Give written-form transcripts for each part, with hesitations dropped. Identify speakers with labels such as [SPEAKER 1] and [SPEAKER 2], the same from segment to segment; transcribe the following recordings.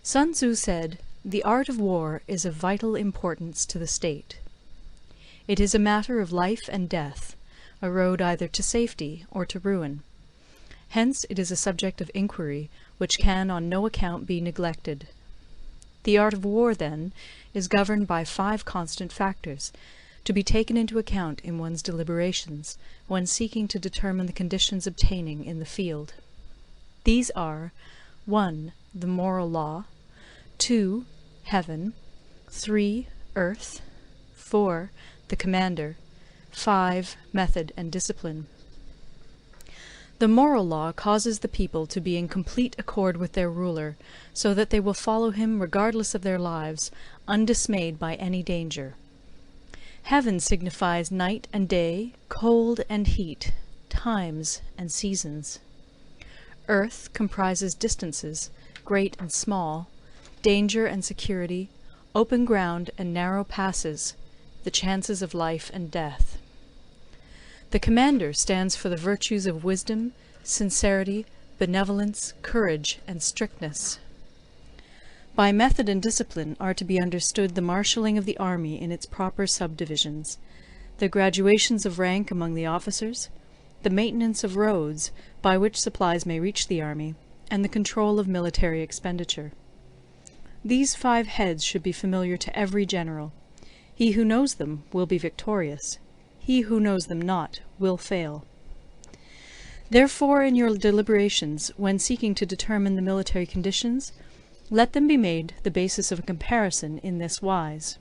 [SPEAKER 1] Sun Tzu said, "The art of war is of vital importance to the state. It is a matter of life and death, a road either to safety or to ruin. Hence it is a subject of inquiry which can on no account be neglected. The art of war, then, is governed by 5 constant factors, to be taken into account in one's deliberations when seeking to determine the conditions obtaining in the field. These are 1. The moral law, 2. Heaven, 3. Earth, 4. The commander, 5. Method and discipline. The moral law causes the people to be in complete accord with their ruler, so that they will follow him regardless of their lives, undismayed by any danger. Heaven signifies night and day, cold and heat, times and seasons. Earth comprises distances, great and small, danger and security, open ground and narrow passes, the chances of life and death. The commander stands for the virtues of wisdom, sincerity, benevolence, courage, and strictness. By method and discipline are to be understood the marshalling of the army in its proper subdivisions, the graduations of rank among the officers, the maintenance of roads by which supplies may reach the army, and the control of military expenditure. These 5 heads should be familiar to every general. He who knows them will be victorious. He who knows them not will fail. Therefore, in your deliberations, when seeking to determine the military conditions, let them be made the basis of a comparison in this wise.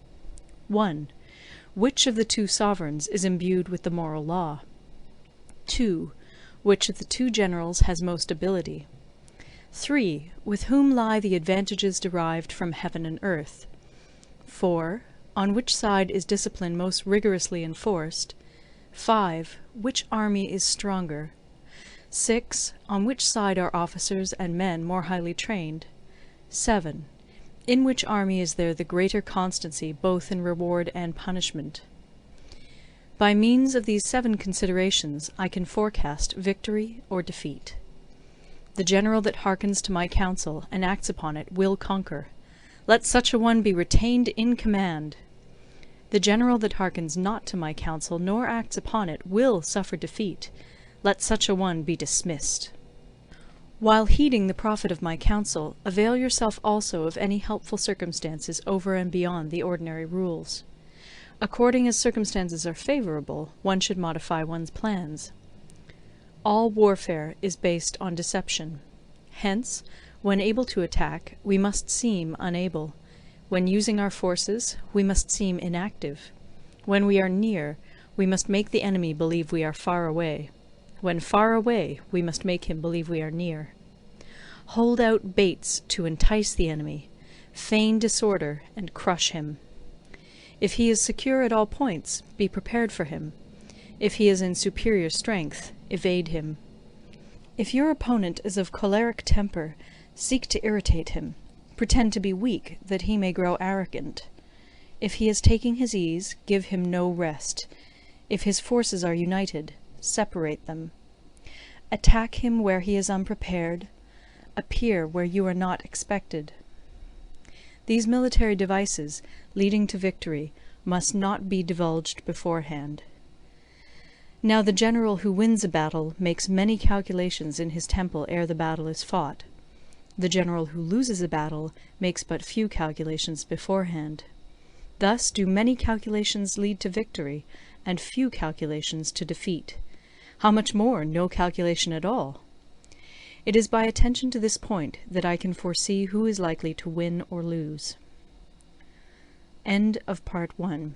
[SPEAKER 1] 1. Which of the 2 sovereigns is imbued with the moral law? 2. Which of the 2 generals has most ability? 3. With whom lie the advantages derived from heaven and earth? 4. On which side is discipline most rigorously enforced? 5. Which army is stronger? 6. On which side are officers and men more highly trained? 7. In which army is there the greater constancy both in reward and punishment? By means of these 7 considerations I can forecast victory or defeat. The general that hearkens to my counsel and acts upon it will conquer. Let such a one be retained in command. The general that hearkens not to my counsel nor acts upon it will suffer defeat. Let such a one be dismissed. While heeding the profit of my counsel, avail yourself also of any helpful circumstances over and beyond the ordinary rules. According as circumstances are favorable, one should modify one's plans. All warfare is based on deception. Hence, when able to attack, we must seem unable. When using our forces, we must seem inactive. When we are near, we must make the enemy believe we are far away. When far away, we must make him believe we are near. Hold out baits to entice the enemy, feign disorder, and crush him. If he is secure at all points, be prepared for him. If he is in superior strength, evade him. If your opponent is of choleric temper, seek to irritate him. Pretend to be weak, that he may grow arrogant. If he is taking his ease, give him no rest. If his forces are united, separate them. Attack him where he is unprepared. Appear where you are not expected. These military devices, leading to victory, must not be divulged beforehand. Now the general who wins a battle makes many calculations in his temple ere the battle is fought. The general who loses a battle makes but few calculations beforehand. Thus do many calculations lead to victory, and few calculations to defeat. How much more no calculation at all? It is by attention to this point that I can foresee who is likely to win or lose. End of Part 1.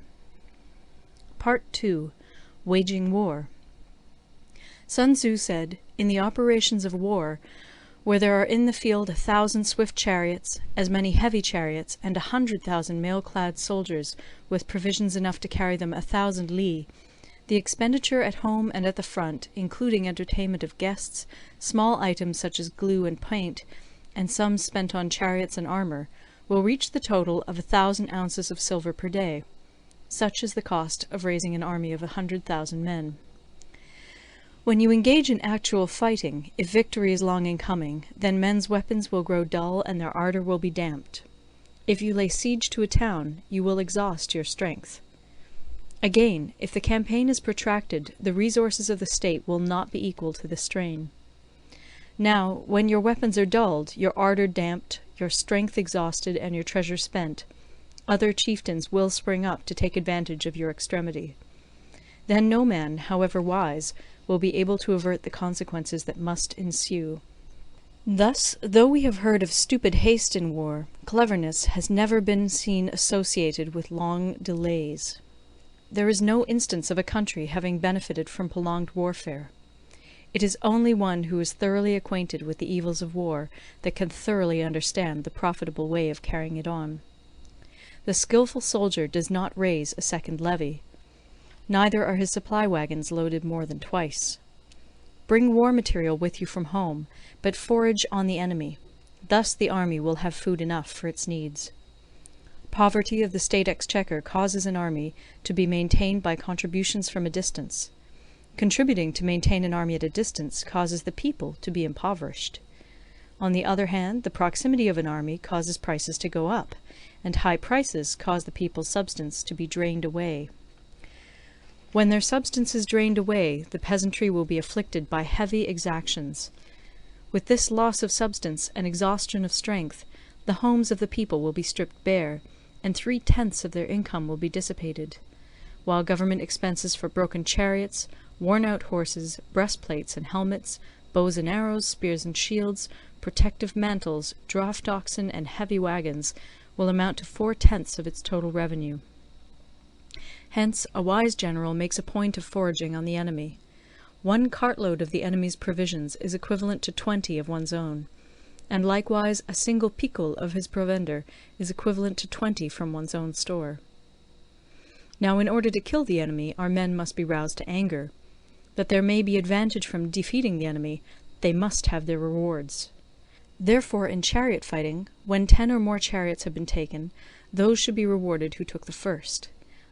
[SPEAKER 1] Part 2. Waging War. Sun Tzu said, "In the operations of war, where there are in the field 1,000 swift chariots, as many heavy chariots, and 100,000 mail-clad soldiers, with provisions enough to carry them 1,000 li, the expenditure at home and at the front, including entertainment of guests, small items such as glue and paint, and sums spent on chariots and armour, will reach the total of 1,000 ounces of silver per day. Such is the cost of raising an army of 100,000 men. When you engage in actual fighting, if victory is long in coming, then men's weapons will grow dull and their ardour will be damped. If you lay siege to a town, you will exhaust your strength. Again, if the campaign is protracted, the resources of the state will not be equal to the strain. Now, when your weapons are dulled, your ardour damped, your strength exhausted, and your treasure spent, other chieftains will spring up to take advantage of your extremity. Then no man, however wise, will be able to avert the consequences that must ensue. Thus, though we have heard of stupid haste in war, cleverness has never been seen associated with long delays. There is no instance of a country having benefited from prolonged warfare. It is only one who is thoroughly acquainted with the evils of war that can thoroughly understand the profitable way of carrying it on. The skilful soldier does not raise a second levy. Neither are his supply wagons loaded more than twice. Bring war material with you from home, but forage on the enemy. Thus the army will have food enough for its needs. Poverty of the state exchequer causes an army to be maintained by contributions from a distance. Contributing to maintain an army at a distance causes the people to be impoverished. On the other hand, the proximity of an army causes prices to go up, and high prices cause the people's substance to be drained away. When their substance is drained away, the peasantry will be afflicted by heavy exactions. With this loss of substance and exhaustion of strength, the homes of the people will be stripped bare, and 3/10 of their income will be dissipated, while government expenses for broken chariots, worn-out horses, breastplates and helmets, bows and arrows, spears and shields, protective mantles, draught oxen, and heavy wagons will amount to 4/10 of its total revenue. Hence, a wise general makes a point of foraging on the enemy. 1 cartload of the enemy's provisions is equivalent to 20 of one's own, and likewise a single picul of his provender is equivalent to 20 from one's own store. Now, in order to kill the enemy, our men must be roused to anger. That there may be advantage from defeating the enemy, they must have their rewards. Therefore, in chariot fighting, when 10 or more chariots have been taken, those should be rewarded who took the first.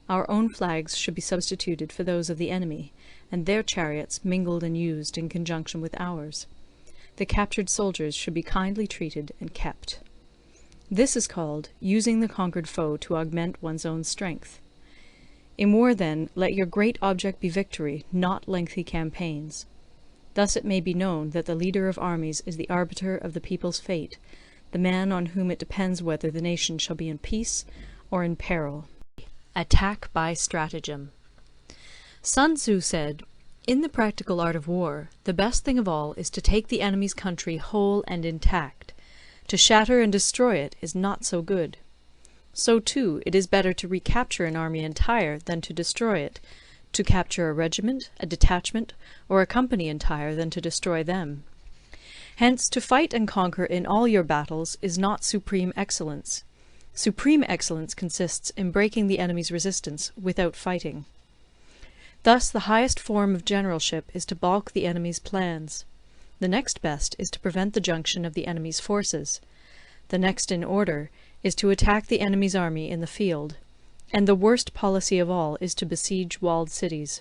[SPEAKER 1] Our own flags should be substituted for those of the enemy, and their chariots mingled and used in conjunction with ours. The captured soldiers should be kindly treated and kept. This is called using the conquered foe to augment one's own strength. In war, then, let your great object be victory, not lengthy campaigns. Thus it may be known that the leader of armies is the arbiter of the people's fate, the man on whom it depends whether the nation shall be in peace or in peril. Attack by stratagem. Sun Tzu said, "In the practical art of war, the best thing of all is to take the enemy's country whole and intact. To shatter and destroy it is not so good. So, too, it is better to recapture an army entire than to destroy it, to capture a regiment, a detachment, or a company entire than to destroy them. Hence, to fight and conquer in all your battles is not supreme excellence. Supreme excellence consists in breaking the enemy's resistance without fighting. Thus, the highest form of generalship is to balk the enemy's plans. The next best is to prevent the junction of the enemy's forces. The next in order is to attack the enemy's army in the field, and the worst policy of all is to besiege walled cities.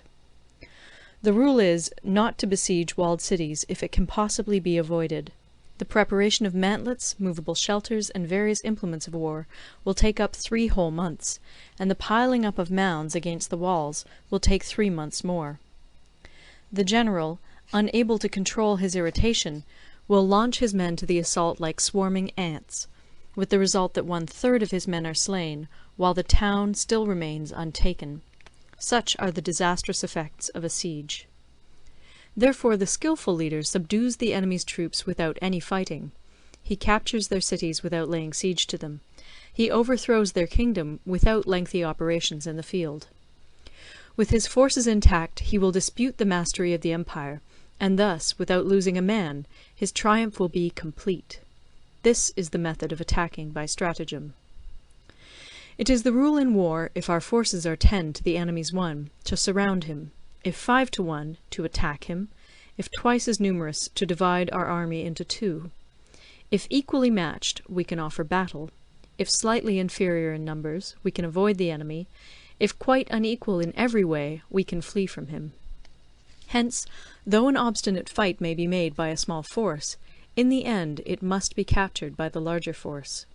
[SPEAKER 1] The rule is, not to besiege walled cities if it can possibly be avoided. The preparation of mantlets, movable shelters, and various implements of war will take up 3 whole months, and the piling up of mounds against the walls will take 3 months more. The general, unable to control his irritation, will launch his men to the assault like swarming ants, with the result that 1/3 of his men are slain, while the town still remains untaken. Such are the disastrous effects of a siege. Therefore the skilful leader subdues the enemy's troops without any fighting. He captures their cities without laying siege to them. He overthrows their kingdom without lengthy operations in the field. With his forces intact, he will dispute the mastery of the empire, and thus, without losing a man, his triumph will be complete. This is the method of attacking by stratagem. It is the rule in war, if our forces are 10 to the enemy's 1, to surround him; if 5 to 1, to attack him; if twice as numerous, to divide our army into 2. If equally matched, we can offer battle; if slightly inferior in numbers, we can avoid the enemy; if quite unequal in every way, we can flee from him. Hence, though an obstinate fight may be made by a small force, in the end it must be captured by the larger force.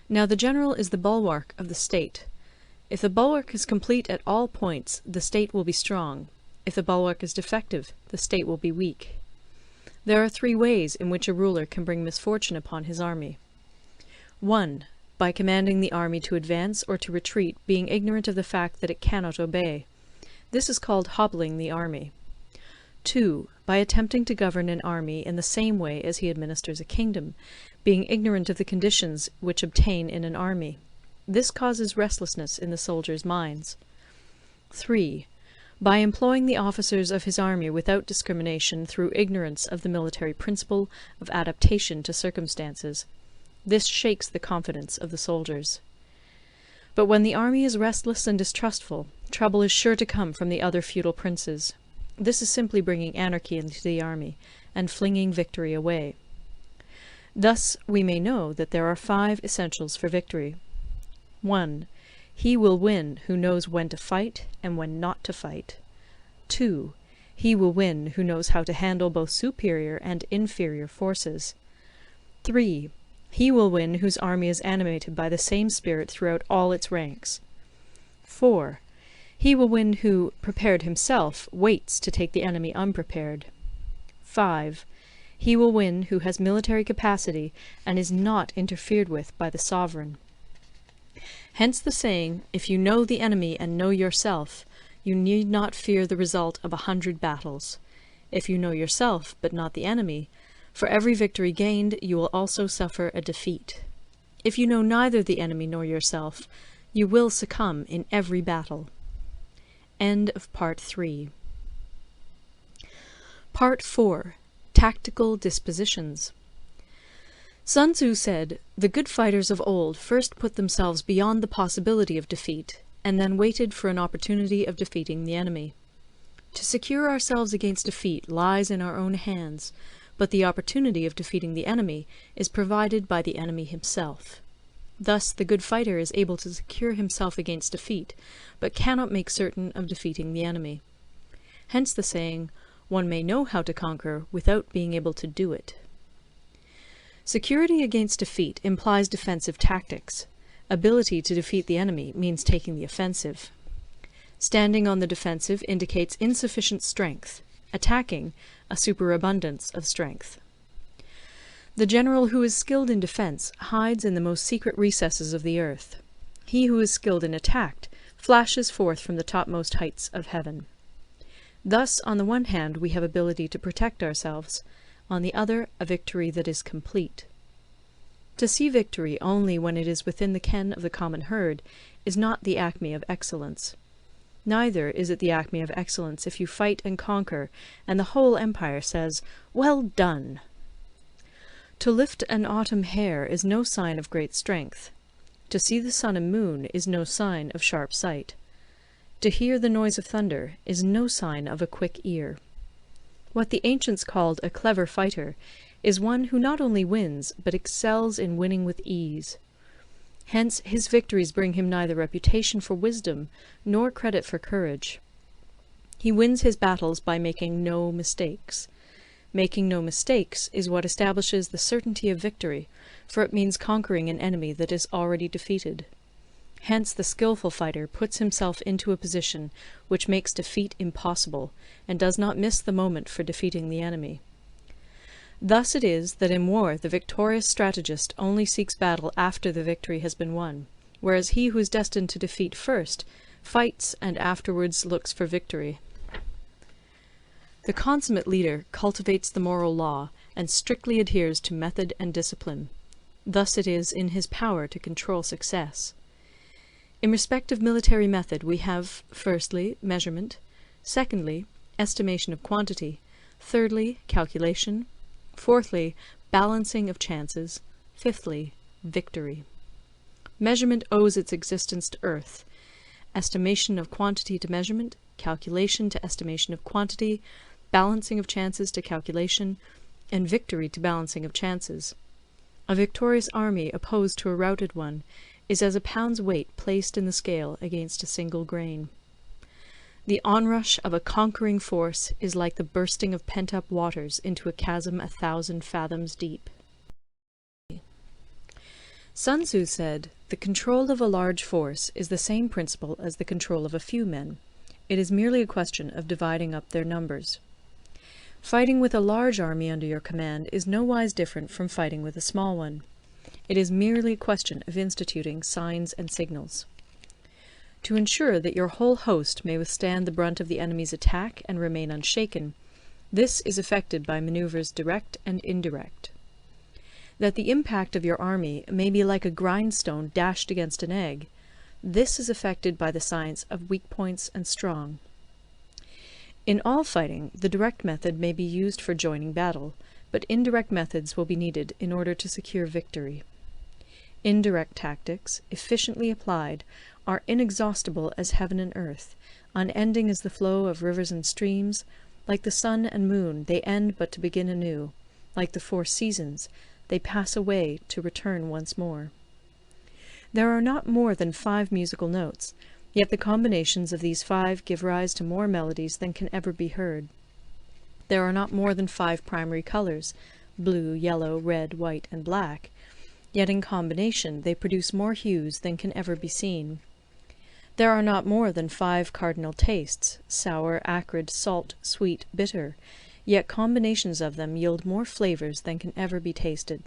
[SPEAKER 1] Now the general is the bulwark of the state. If the bulwark is complete at all points, the state will be strong. If the bulwark is defective, the state will be weak. There are 3 ways in which a ruler can bring misfortune upon his army. 1. By commanding the army to advance or to retreat, being ignorant of the fact that it cannot obey. This is called hobbling the army. 2. By attempting to govern an army in the same way as he administers a kingdom, being ignorant of the conditions which obtain in an army. This causes restlessness in the soldiers' minds. 3. By employing the officers of his army without discrimination through ignorance of the military principle of adaptation to circumstances. This shakes the confidence of the soldiers. But when the army is restless and distrustful, trouble is sure to come from the other feudal princes. This is simply bringing anarchy into the army, and flinging victory away. Thus we may know that there are 5 essentials for victory. 1. He will win who knows when to fight and when not to fight. 2. He will win who knows how to handle both superior and inferior forces. 3. He will win whose army is animated by the same spirit throughout all its ranks. 4. He will win who, prepared himself, waits to take the enemy unprepared. 5. He will win who has military capacity and is not interfered with by the sovereign. Hence the saying, if you know the enemy and know yourself, you need not fear the result of 100 battles. If you know yourself, but not the enemy, for every victory gained you will also suffer a defeat. If you know neither the enemy nor yourself, you will succumb in every battle. End of Part 3. Part 4. Tactical Dispositions. Sun Tzu said, "The good fighters of old first put themselves beyond the possibility of defeat, and then waited for an opportunity of defeating the enemy. To secure ourselves against defeat lies in our own hands, but the opportunity of defeating the enemy is provided by the enemy himself. Thus the good fighter is able to secure himself against defeat, but cannot make certain of defeating the enemy. Hence the saying, one may know how to conquer without being able to do it." Security against defeat implies defensive tactics. Ability to defeat the enemy means taking the offensive. Standing on the defensive indicates insufficient strength. Attacking, a superabundance of strength. The general who is skilled in defense hides in the most secret recesses of the earth. He who is skilled in attack flashes forth from the topmost heights of heaven. Thus, on the one hand, we have ability to protect ourselves, on the other, a victory that is complete. To see victory only when it is within the ken of the common herd is not the acme of excellence. Neither is it the acme of excellence if you fight and conquer, and the whole empire says, "Well done!" To lift an autumn hair is no sign of great strength. To see the sun and moon is no sign of sharp sight. To hear the noise of thunder is no sign of a quick ear. What the ancients called a clever fighter is one who not only wins, but excels in winning with ease. Hence his victories bring him neither reputation for wisdom nor credit for courage. He wins his battles by making no mistakes. Making no mistakes is what establishes the certainty of victory, for it means conquering an enemy that is already defeated. Hence the skillful fighter puts himself into a position which makes defeat impossible, and does not miss the moment for defeating the enemy. Thus it is that in war the victorious strategist only seeks battle after the victory has been won, whereas he who is destined to defeat first fights and afterwards looks for victory. The consummate leader cultivates the moral law and strictly adheres to method and discipline. Thus it is in his power to control success. In respect of military method we have, firstly, measurement, secondly, estimation of quantity, thirdly, calculation, fourthly, balancing of chances, fifthly, victory. Measurement owes its existence to earth, estimation of quantity to measurement, calculation to estimation of quantity, balancing of chances to calculation, and victory to balancing of chances. A victorious army opposed to a routed one is as a pound's weight placed in the scale against a single grain. The onrush of a conquering force is like the bursting of pent-up waters into a chasm 1,000 fathoms deep. Sun Tzu said, "The control of a large force is the same principle as the control of a few men. It is merely a question of dividing up their numbers." Fighting with a large army under your command is nowise different from fighting with a small one. It is merely a question of instituting signs and signals. To ensure that your whole host may withstand the brunt of the enemy's attack and remain unshaken, this is effected by maneuvers direct and indirect. That the impact of your army may be like a grindstone dashed against an egg, this is effected by the science of weak points and strong. In all fighting, the direct method may be used for joining battle, but indirect methods will be needed in order to secure victory. Indirect tactics, efficiently applied, are inexhaustible as heaven and earth, unending as the flow of rivers and streams. Like the sun and moon, they end but to begin anew. Like the 4 seasons, they pass away to return once more. There are not more than 5 musical notes, yet the combinations of these 5 give rise to more melodies than can ever be heard. There are not more than 5 primary colors, blue, yellow, red, white, and black, yet in combination they produce more hues than can ever be seen. There are not more than 5 cardinal tastes, sour, acrid, salt, sweet, bitter, yet combinations of them yield more flavors than can ever be tasted.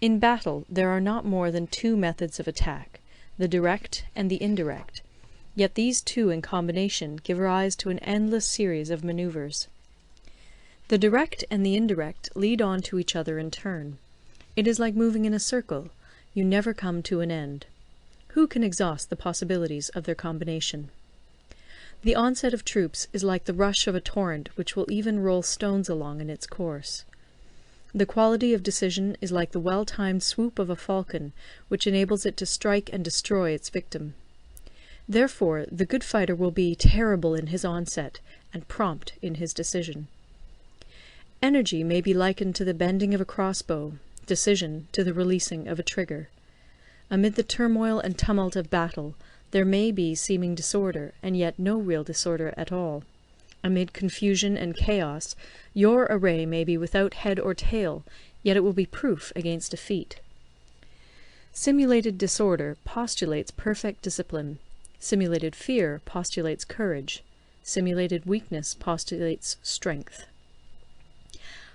[SPEAKER 1] In battle there are not more than 2 methods of attack, the direct and the indirect, yet these 2 in combination give rise to an endless series of maneuvers. The direct and the indirect lead on to each other in turn. It is like moving in a circle, you never come to an end. Who can exhaust the possibilities of their combination? The onset of troops is like the rush of a torrent which will even roll stones along in its course. The quality of decision is like the well-timed swoop of a falcon, which enables it to strike and destroy its victim. Therefore, the good fighter will be terrible in his onset, and prompt in his decision. Energy may be likened to the bending of a crossbow, decision to the releasing of a trigger. Amid the turmoil and tumult of battle, there may be seeming disorder, and yet no real disorder at all. Amid confusion and chaos, your array may be without head or tail, yet it will be proof against defeat. Simulated disorder postulates perfect discipline. Simulated fear postulates courage. Simulated weakness postulates strength.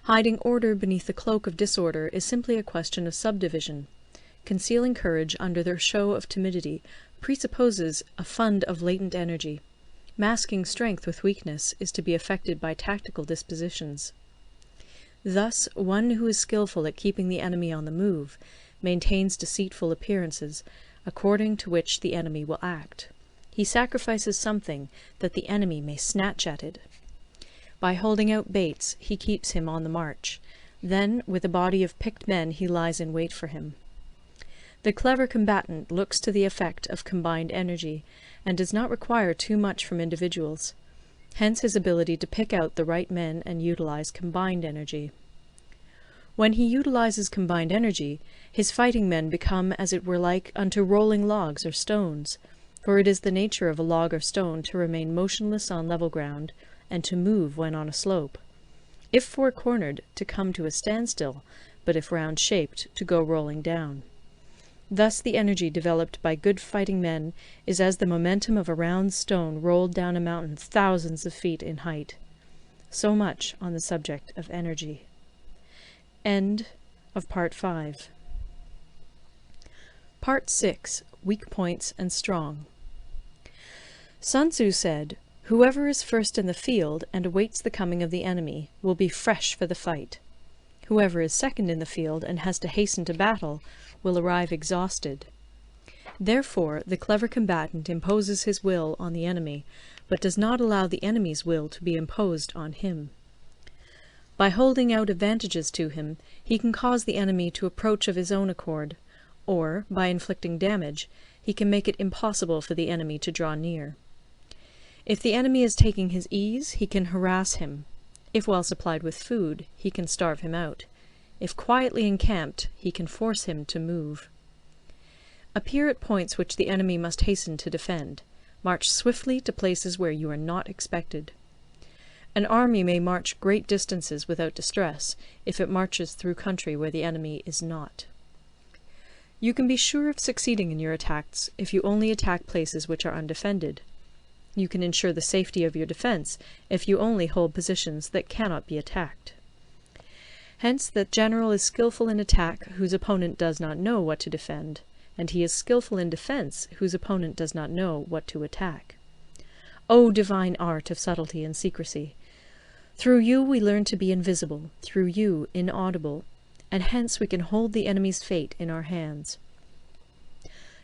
[SPEAKER 1] Hiding order beneath the cloak of disorder is simply a question of subdivision. Concealing courage under their show of timidity presupposes a fund of latent energy. Masking strength with weakness is to be effected by tactical dispositions. Thus, one who is skilful at keeping the enemy on the move maintains deceitful appearances, according to which the enemy will act. He sacrifices something that the enemy may snatch at it. By holding out baits, he keeps him on the march. Then, with a body of picked men, he lies in wait for him. The clever combatant looks to the effect of combined energy, and does not require too much from individuals. Hence his ability to pick out the right men and utilize combined energy. When he utilizes combined energy, his fighting men become as it were like unto rolling logs or stones, for it is the nature of a log or stone to remain motionless on level ground, and to move when on a slope. If four-cornered, to come to a standstill, but if round-shaped, to go rolling down. Thus the energy developed by good fighting men is as the momentum of a round stone rolled down a mountain thousands of feet in height. So much on the subject of energy. End of Part 5. Part 6. Weak Points and Strong. Sun Tzu said, "Whoever is first in the field and awaits the coming of the enemy will be fresh for the fight. Whoever is second in the field and has to hasten to battle will arrive exhausted." Therefore, the clever combatant imposes his will on the enemy, but does not allow the enemy's will to be imposed on him. By holding out advantages to him, he can cause the enemy to approach of his own accord, or, by inflicting damage, he can make it impossible for the enemy to draw near. If the enemy is taking his ease, he can harass him. If well supplied with food, he can starve him out. If quietly encamped, he can force him to move. Appear at points which the enemy must hasten to defend. March swiftly to places where you are not expected. An army may march great distances without distress, if it marches through country where the enemy is not. You can be sure of succeeding in your attacks if you only attack places which are undefended. You can ensure the safety of your defense if you only hold positions that cannot be attacked. Hence that general is skillful in attack whose opponent does not know what to defend, and he is skillful in defense whose opponent does not know what to attack. O divine art of subtlety and secrecy! Through you we learn to be invisible, through you inaudible, and hence we can hold the enemy's fate in our hands.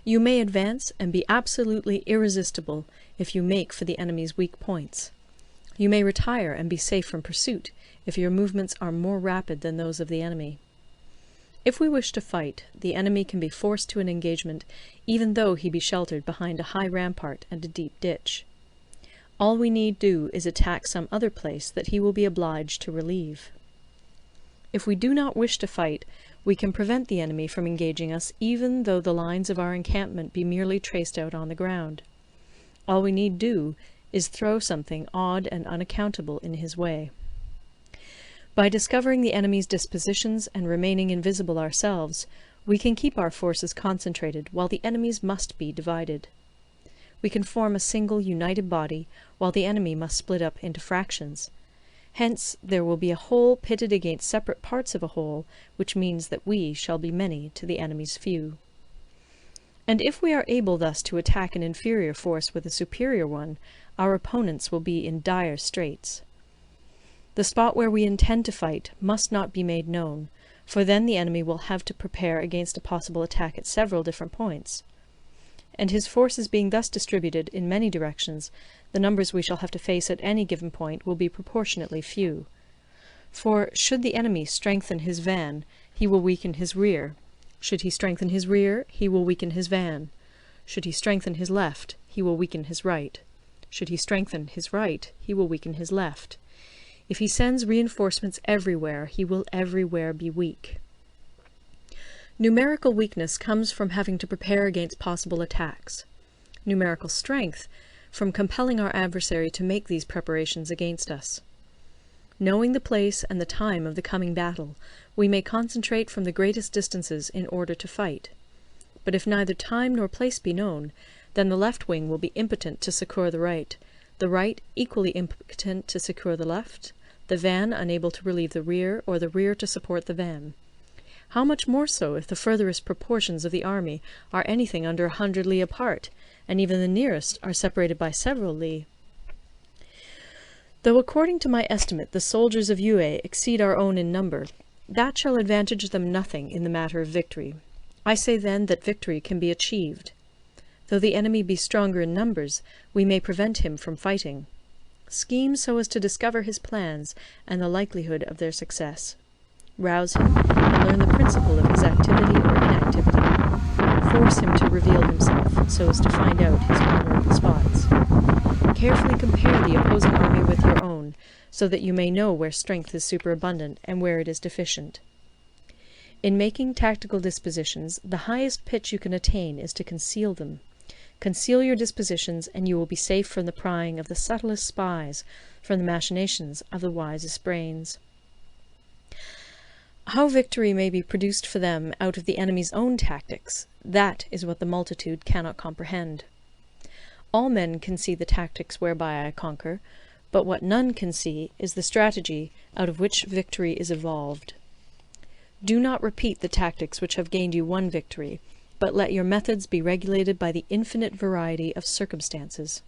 [SPEAKER 1] You may advance and be absolutely irresistible if you make for the enemy's weak points. You may retire and be safe from pursuit if your movements are more rapid than those of the enemy. If we wish to fight, the enemy can be forced to an engagement even though he be sheltered behind a high rampart and a deep ditch. All we need do is attack some other place that he will be obliged to relieve. If we do not wish to fight, we can prevent the enemy from engaging us even though the lines of our encampment be merely traced out on the ground. All we need do is throw something odd and unaccountable in his way. By discovering the enemy's dispositions and remaining invisible ourselves, we can keep our forces concentrated while the enemy's must be divided. We can form a single united body while the enemy must split up into fractions. Hence there will be a whole pitted against separate parts of a whole, which means that we shall be many to the enemy's few. And if we are able thus to attack an inferior force with a superior one, our opponents will be in dire straits. The spot where we intend to fight must not be made known, for then the enemy will have to prepare against a possible attack at several different points. And his forces being thus distributed in many directions, the numbers we shall have to face at any given point will be proportionately few. For should the enemy strengthen his van, he will weaken his rear. Should he strengthen his rear, he will weaken his van. Should he strengthen his left, he will weaken his right. Should he strengthen his right, he will weaken his left. If he sends reinforcements everywhere, he will everywhere be weak. Numerical weakness comes from having to prepare against possible attacks. Numerical strength from compelling our adversary to make these preparations against us. Knowing the place and the time of the coming battle, we may concentrate from the greatest distances in order to fight. But if neither time nor place be known, then the left wing will be impotent to succour the right equally impotent to succour the left, the van unable to relieve the rear, or the rear to support the van. How much more so if the furthest proportions of the army are anything under 100 li apart, and even the nearest are separated by several li? Though according to my estimate the soldiers of Yue exceed our own in number, that shall advantage them nothing in the matter of victory. I say then that victory can be achieved. Though the enemy be stronger in numbers, we may prevent him from fighting. Scheme so as to discover his plans and the likelihood of their success. Rouse him, and learn the principle of his activity or inactivity. Force him to reveal himself, so as to find out his vulnerable spots. Carefully compare the opposing army with your own, so that you may know where strength is superabundant and where it is deficient. In making tactical dispositions, the highest pitch you can attain is to conceal them. Conceal your dispositions, and you will be safe from the prying of the subtlest spies, from the machinations of the wisest brains. How victory may be produced for them out of the enemy's own tactics, that is what the multitude cannot comprehend. All men can see the tactics whereby I conquer, but what none can see is the strategy out of which victory is evolved. Do not repeat the tactics which have gained you one victory, but let your methods be regulated by the infinite variety of circumstances.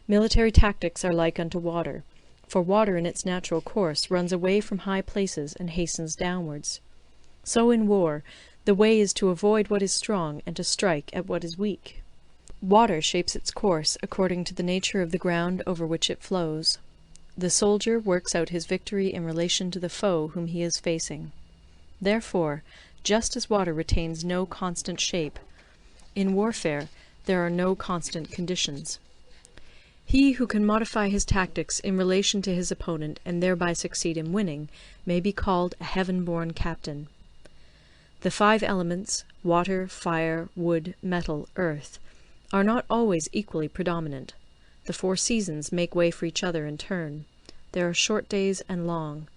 [SPEAKER 1] Military tactics are like unto water, for water in its natural course runs away from high places and hastens downwards. So in war, the way is to avoid what is strong and to strike at what is weak. Water shapes its course according to the nature of the ground over which it flows. The soldier works out his victory in relation to the foe whom he is facing. Therefore, just as water retains no constant shape, in warfare there are no constant conditions. He who can modify his tactics in relation to his opponent and thereby succeed in winning may be called a heaven-born captain. The 5 elements, water, fire, wood, metal, earth, are not always equally predominant. The 4 seasons make way for each other in turn. There are short days and long.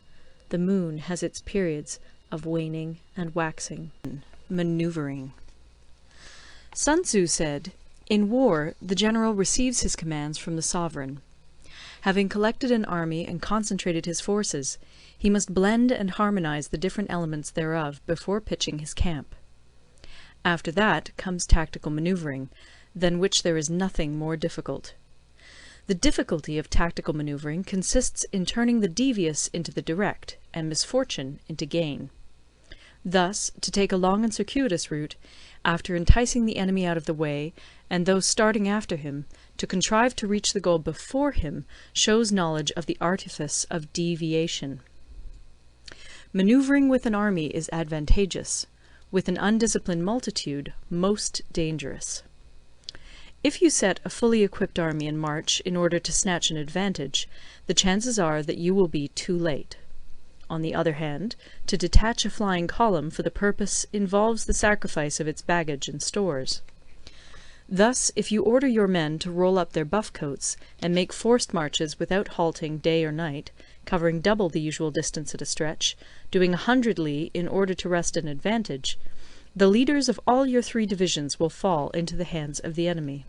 [SPEAKER 1] The moon has its periods of waning and waxing. Maneuvering. Sun Tzu said, "In war, the general receives his commands from the sovereign. Having collected an army and concentrated his forces, he must blend and harmonize the different elements thereof before pitching his camp. After that comes tactical maneuvering, than which there is nothing more difficult. The difficulty of tactical maneuvering consists in turning the devious into the direct, and misfortune into gain. Thus, to take a long and circuitous route, after enticing the enemy out of the way, and those starting after him, to contrive to reach the goal before him, shows knowledge of the artifice of deviation. Maneuvering with an army is advantageous, with an undisciplined multitude most dangerous. If you set a fully equipped army in march in order to snatch an advantage, the chances are that you will be too late. On the other hand, to detach a flying column for the purpose involves the sacrifice of its baggage and stores. Thus, if you order your men to roll up their buff coats and make forced marches without halting day or night, covering double the usual distance at a stretch, doing 100 li in order to wrest an advantage, the leaders of all your 3 divisions will fall into the hands of the enemy.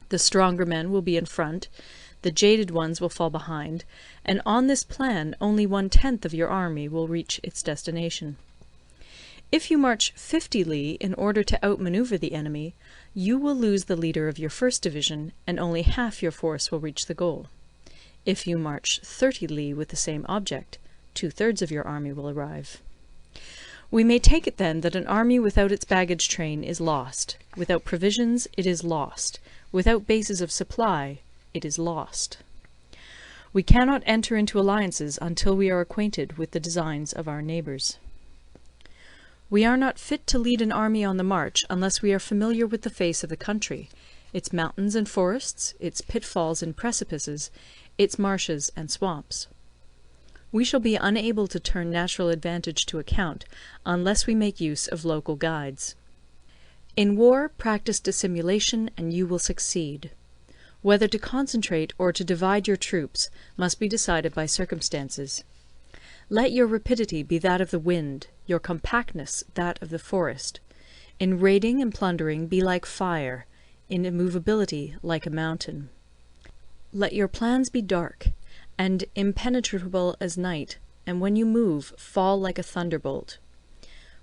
[SPEAKER 1] The stronger men will be in front, the jaded ones will fall behind, and on this plan only 1/10 of your army will reach its destination. If you march 50 li in order to outmaneuver the enemy, you will lose the leader of your 1st division, and only half your force will reach the goal. If you march 30 li with the same object, 2/3 of your army will arrive. We may take it then that an army without its baggage train is lost. Without provisions, it is lost. Without bases of supply, it is lost. We cannot enter into alliances until we are acquainted with the designs of our neighbours. We are not fit to lead an army on the march unless we are familiar with the face of the country, its mountains and forests, its pitfalls and precipices, its marshes and swamps. We shall be unable to turn natural advantage to account unless we make use of local guides. In war, practice dissimulation and you will succeed. Whether to concentrate or to divide your troops must be decided by circumstances. Let your rapidity be that of the wind, your compactness that of the forest. In raiding and plundering be like fire, in immovability like a mountain. Let your plans be dark, and impenetrable as night, and when you move, fall like a thunderbolt.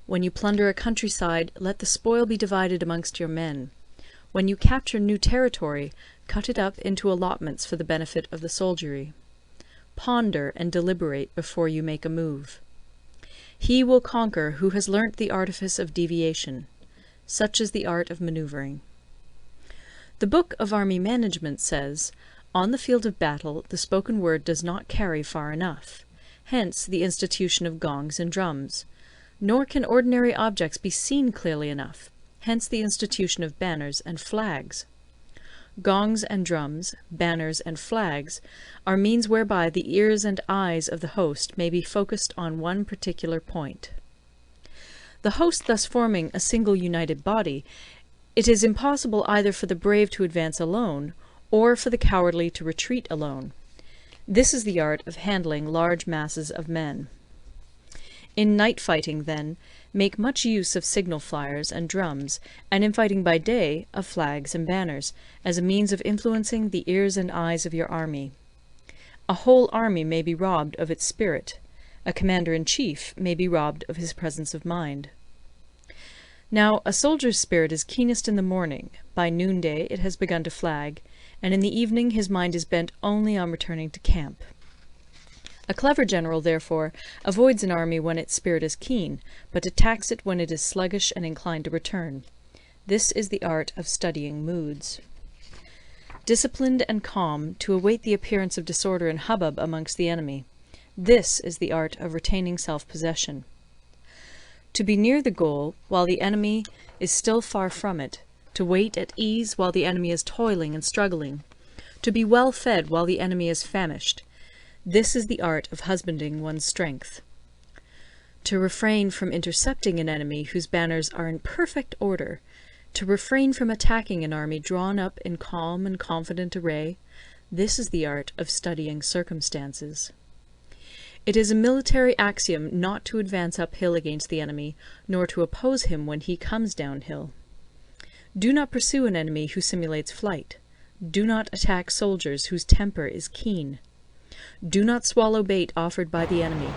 [SPEAKER 1] When you plunder a countryside, let the spoil be divided amongst your men. When you capture new territory, cut it up into allotments for the benefit of the soldiery. Ponder and deliberate before you make a move. He will conquer who has learnt the artifice of deviation. Such is the art of manoeuvring. The Book of Army Management says, "On the field of battle, the spoken word does not carry far enough. Hence the institution of gongs and drums. Nor can ordinary objects be seen clearly enough. Hence the institution of banners and flags. Gongs and drums, banners and flags, are means whereby the ears and eyes of the host may be focused on one particular point. The host thus forming a single united body, it is impossible either for the brave to advance alone, or for the cowardly to retreat alone. This is the art of handling large masses of men. In night fighting, then, make much use of signal flyers and drums, and in fighting by day, of flags and banners, as a means of influencing the ears and eyes of your army. A whole army may be robbed of its spirit. A commander-in-chief may be robbed of his presence of mind. Now, a soldier's spirit is keenest in the morning. By noonday it has begun to flag, and in the evening his mind is bent only on returning to camp. A clever general, therefore, avoids an army when its spirit is keen, but attacks it when it is sluggish and inclined to return. This is the art of studying moods. Disciplined and calm, to await the appearance of disorder and hubbub amongst the enemy. This is the art of retaining self-possession. To be near the goal while the enemy is still far from it, to wait at ease while the enemy is toiling and struggling, to be well fed while the enemy is famished. This is the art of husbanding one's strength. To refrain from intercepting an enemy whose banners are in perfect order, To refrain from attacking an army drawn up in calm and confident array, this is the art of studying circumstances. It is a military axiom not to advance uphill against the enemy, nor to oppose him when he comes downhill. Do not pursue an enemy who simulates flight. Do not attack soldiers whose temper is keen. Do not swallow bait offered by the enemy.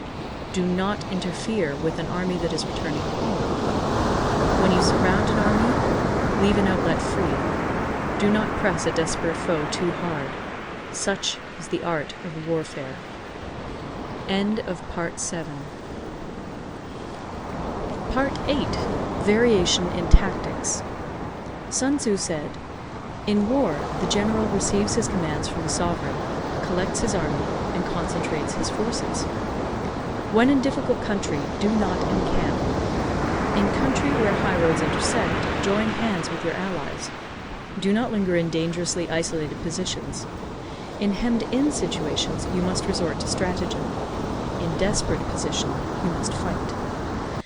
[SPEAKER 1] Do not interfere with an army that is returning home. When you surround an army, leave an outlet free. Do not press a desperate foe too hard. Such is the art of warfare. End of Part 7. Part 8. Variation in Tactics. Sun Tzu said, "In war, the general receives his commands from the sovereign, collects his army, and concentrates his forces. When in difficult country, do not encamp. In country where highroads intersect, join hands with your allies. Do not linger in dangerously isolated positions. In hemmed-in situations, you must resort to stratagem. In desperate position, you must fight.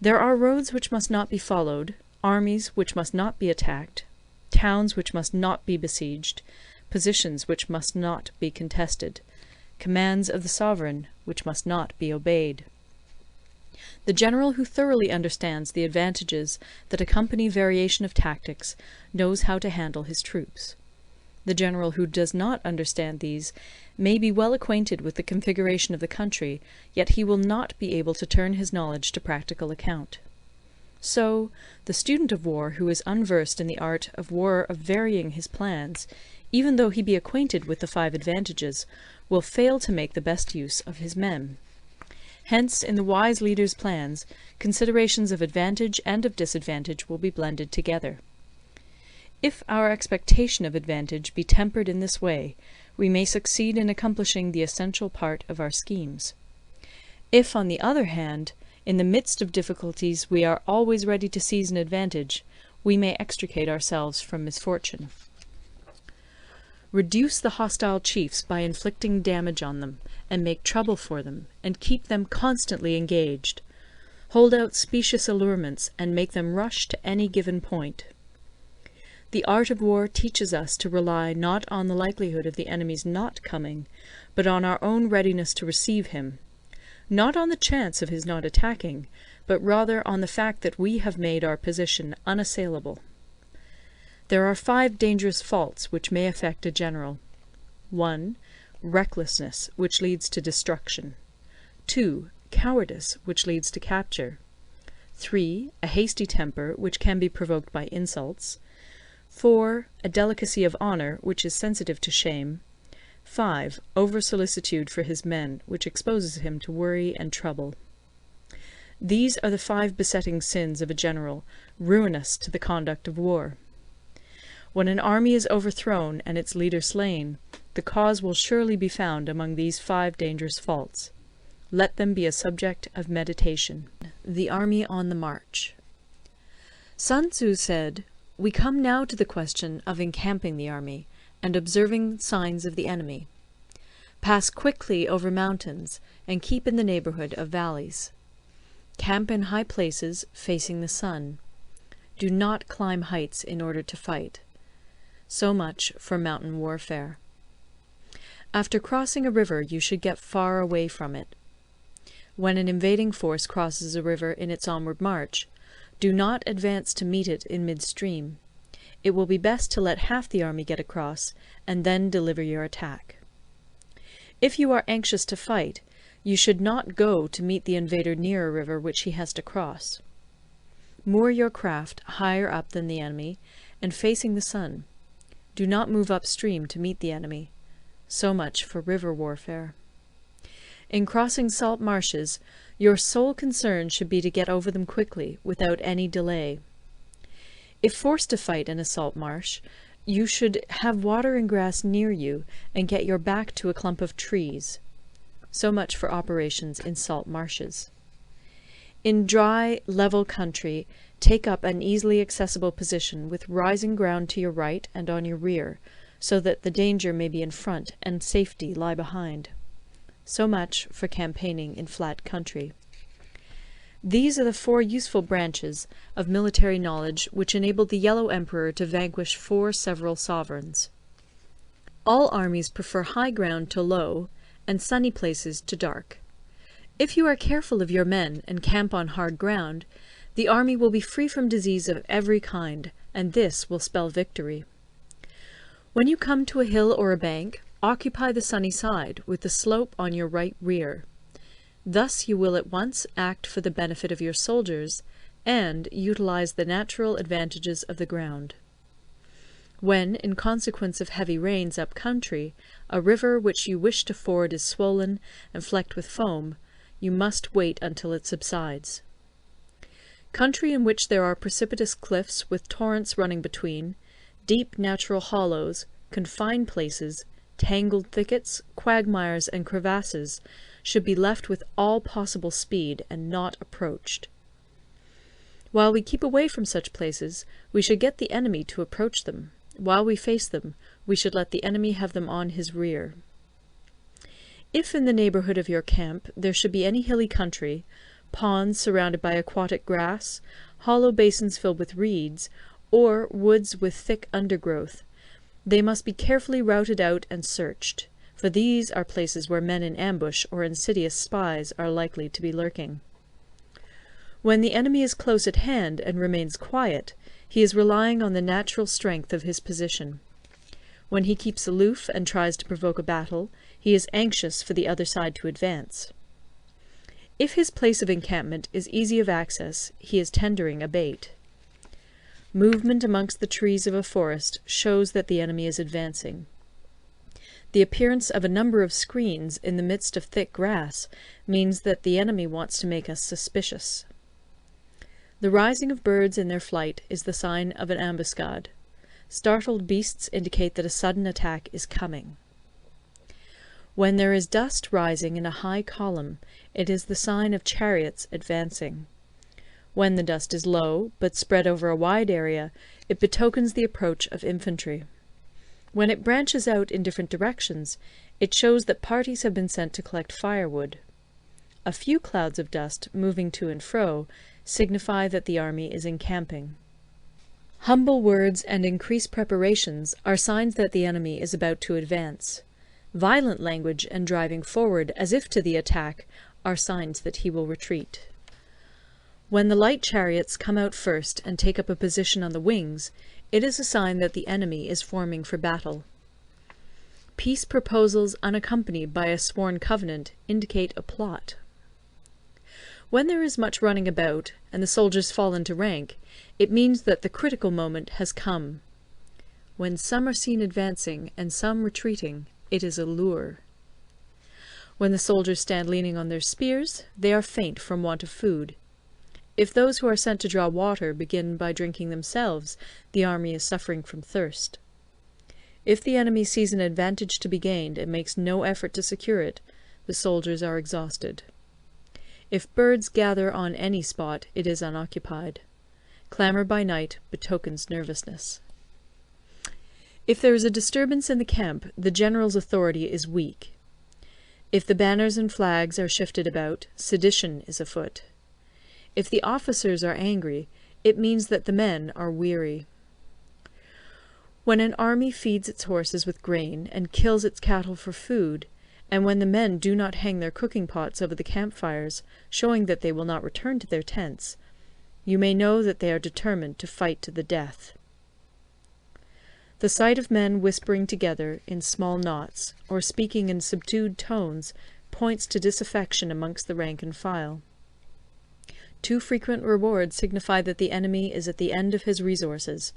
[SPEAKER 1] There are roads which must not be followed, armies which must not be attacked, towns which must not be besieged, positions which must not be contested, commands of the sovereign which must not be obeyed." The general who thoroughly understands the advantages that accompany variation of tactics knows how to handle his troops. The general who does not understand these may be well acquainted with the configuration of the country, yet he will not be able to turn his knowledge to practical account. So, the student of war who is unversed in the art of war of varying his plans, even though he be acquainted with the 5 advantages, will fail to make the best use of his men. Hence, in the wise leader's plans, considerations of advantage and of disadvantage will be blended together. If our expectation of advantage be tempered in this way, we may succeed in accomplishing the essential part of our schemes. If, on the other hand, in the midst of difficulties we are always ready to seize an advantage, we may extricate ourselves from misfortune. Reduce the hostile chiefs by inflicting damage on them, and make trouble for them, and keep them constantly engaged. Hold out specious allurements, and make them rush to any given point. The art of war teaches us to rely not on the likelihood of the enemy's not coming, but on our own readiness to receive him, not on the chance of his not attacking, but rather on the fact that we have made our position unassailable. There are 5 dangerous faults which may affect a general. 1. Recklessness, which leads to destruction. 2. Cowardice, which leads to capture. 3. A hasty temper, which can be provoked by insults. 4. A delicacy of honour, which is sensitive to shame. 5. Over-solicitude for his men, which exposes him to worry and trouble. These are the 5 besetting sins of a general, ruinous to the conduct of war. When an army is overthrown and its leader slain, the cause will surely be found among these 5 dangerous faults. Let them be a subject of meditation. The army on the march. Sun Tzu said, "We come now to the question of encamping the army, and observing signs of the enemy. Pass quickly over mountains, and keep in the neighbourhood of valleys. Camp in high places, facing the sun. Do not climb heights in order to fight." So much for mountain warfare. After crossing a river, you should get far away from it. When an invading force crosses a river in its onward march, do not advance to meet it in midstream. It will be best to let half the army get across, and then deliver your attack. If you are anxious to fight, you should not go to meet the invader near a river which he has to cross. Moor your craft higher up than the enemy, and facing the sun. Do not move upstream to meet the enemy. So much for river warfare. In crossing salt marshes, your sole concern should be to get over them quickly, without any delay. If forced to fight in a salt marsh, you should have water and grass near you, and get your back to a clump of trees. So much for operations in salt marshes. In dry, level country, take up an easily accessible position with rising ground to your right and on your rear, so that the danger may be in front and safety lie behind. So much for campaigning in flat country. These are the 4 useful branches of military knowledge which enabled the Yellow Emperor to vanquish 4 several sovereigns. All armies prefer high ground to low, and sunny places to dark. If you are careful of your men and camp on hard ground, the army will be free from disease of every kind, and this will spell victory. When you come to a hill or a bank, occupy the sunny side, with the slope on your right rear. Thus you will at once act for the benefit of your soldiers, and utilize the natural advantages of the ground. When, in consequence of heavy rains up country, a river which you wish to ford is swollen and flecked with foam, you must wait until it subsides. Country in which there are precipitous cliffs with torrents running between, deep natural hollows, confined places, tangled thickets, quagmires, and crevasses, should be left with all possible speed and not approached. While we keep away from such places, we should get the enemy to approach them. While we face them, we should let the enemy have them on his rear. If in the neighbourhood of your camp there should be any hilly country, ponds surrounded by aquatic grass, hollow basins filled with reeds, or woods with thick undergrowth, they must be carefully routed out and searched, for these are places where men in ambush or insidious spies are likely to be lurking. When the enemy is close at hand and remains quiet, he is relying on the natural strength of his position. When he keeps aloof and tries to provoke a battle, he is anxious for the other side to advance. If his place of encampment is easy of access, he is tendering a bait. Movement amongst the trees of a forest shows that the enemy is advancing. The appearance of a number of screens in the midst of thick grass means that the enemy wants to make us suspicious. The rising of birds in their flight is the sign of an ambuscade. Startled beasts indicate that a sudden attack is coming. When there is dust rising in a high column, it is the sign of chariots advancing. When the dust is low, but spread over a wide area, it betokens the approach of infantry. When it branches out in different directions, it shows that parties have been sent to collect firewood. A few clouds of dust, moving to and fro, signify that the army is encamping. Humble words and increased preparations are signs that the enemy is about to advance. Violent language and driving forward as if to the attack are signs that he will retreat. When the light chariots come out first and take up a position on the wings, it is a sign that the enemy is forming for battle. Peace proposals unaccompanied by a sworn covenant indicate a plot. When there is much running about, and the soldiers fall into rank, it means that the critical moment has come. When some are seen advancing and some retreating, it is a lure. When the soldiers stand leaning on their spears, they are faint from want of food. If those who are sent to draw water begin by drinking themselves, the army is suffering from thirst. If the enemy sees an advantage to be gained and makes no effort to secure it, the soldiers are exhausted. If birds gather on any spot, it is unoccupied. Clamour by night betokens nervousness. If there is a disturbance in the camp, the general's authority is weak. If the banners and flags are shifted about, sedition is afoot. If the officers are angry, it means that the men are weary. When an army feeds its horses with grain and kills its cattle for food, and when the men do not hang their cooking pots over the campfires, showing that they will not return to their tents, you may know that they are determined to fight to the death. The sight of men whispering together in small knots, or speaking in subdued tones, points to disaffection amongst the rank and file. Too frequent rewards signify that the enemy is at the end of his resources.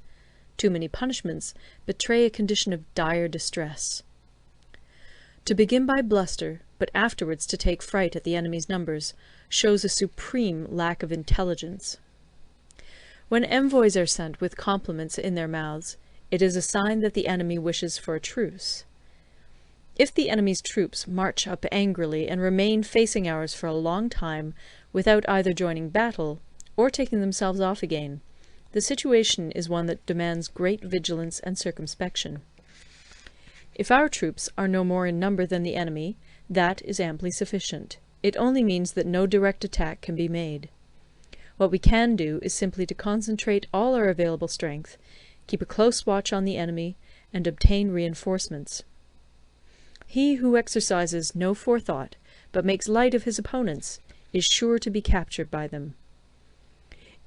[SPEAKER 1] Too many punishments betray a condition of dire distress. To begin by bluster, but afterwards to take fright at the enemy's numbers, shows a supreme lack of intelligence. When envoys are sent with compliments in their mouths, it is a sign that the enemy wishes for a truce. If the enemy's troops march up angrily and remain facing ours for a long time without either joining battle or taking themselves off again, the situation is one that demands great vigilance and circumspection. If our troops are no more in number than the enemy, that is amply sufficient. It only means that no direct attack can be made. What we can do is simply to concentrate all our available strength, keep a close watch on the enemy, and obtain reinforcements. He who exercises no forethought, but makes light of his opponents, is sure to be captured by them.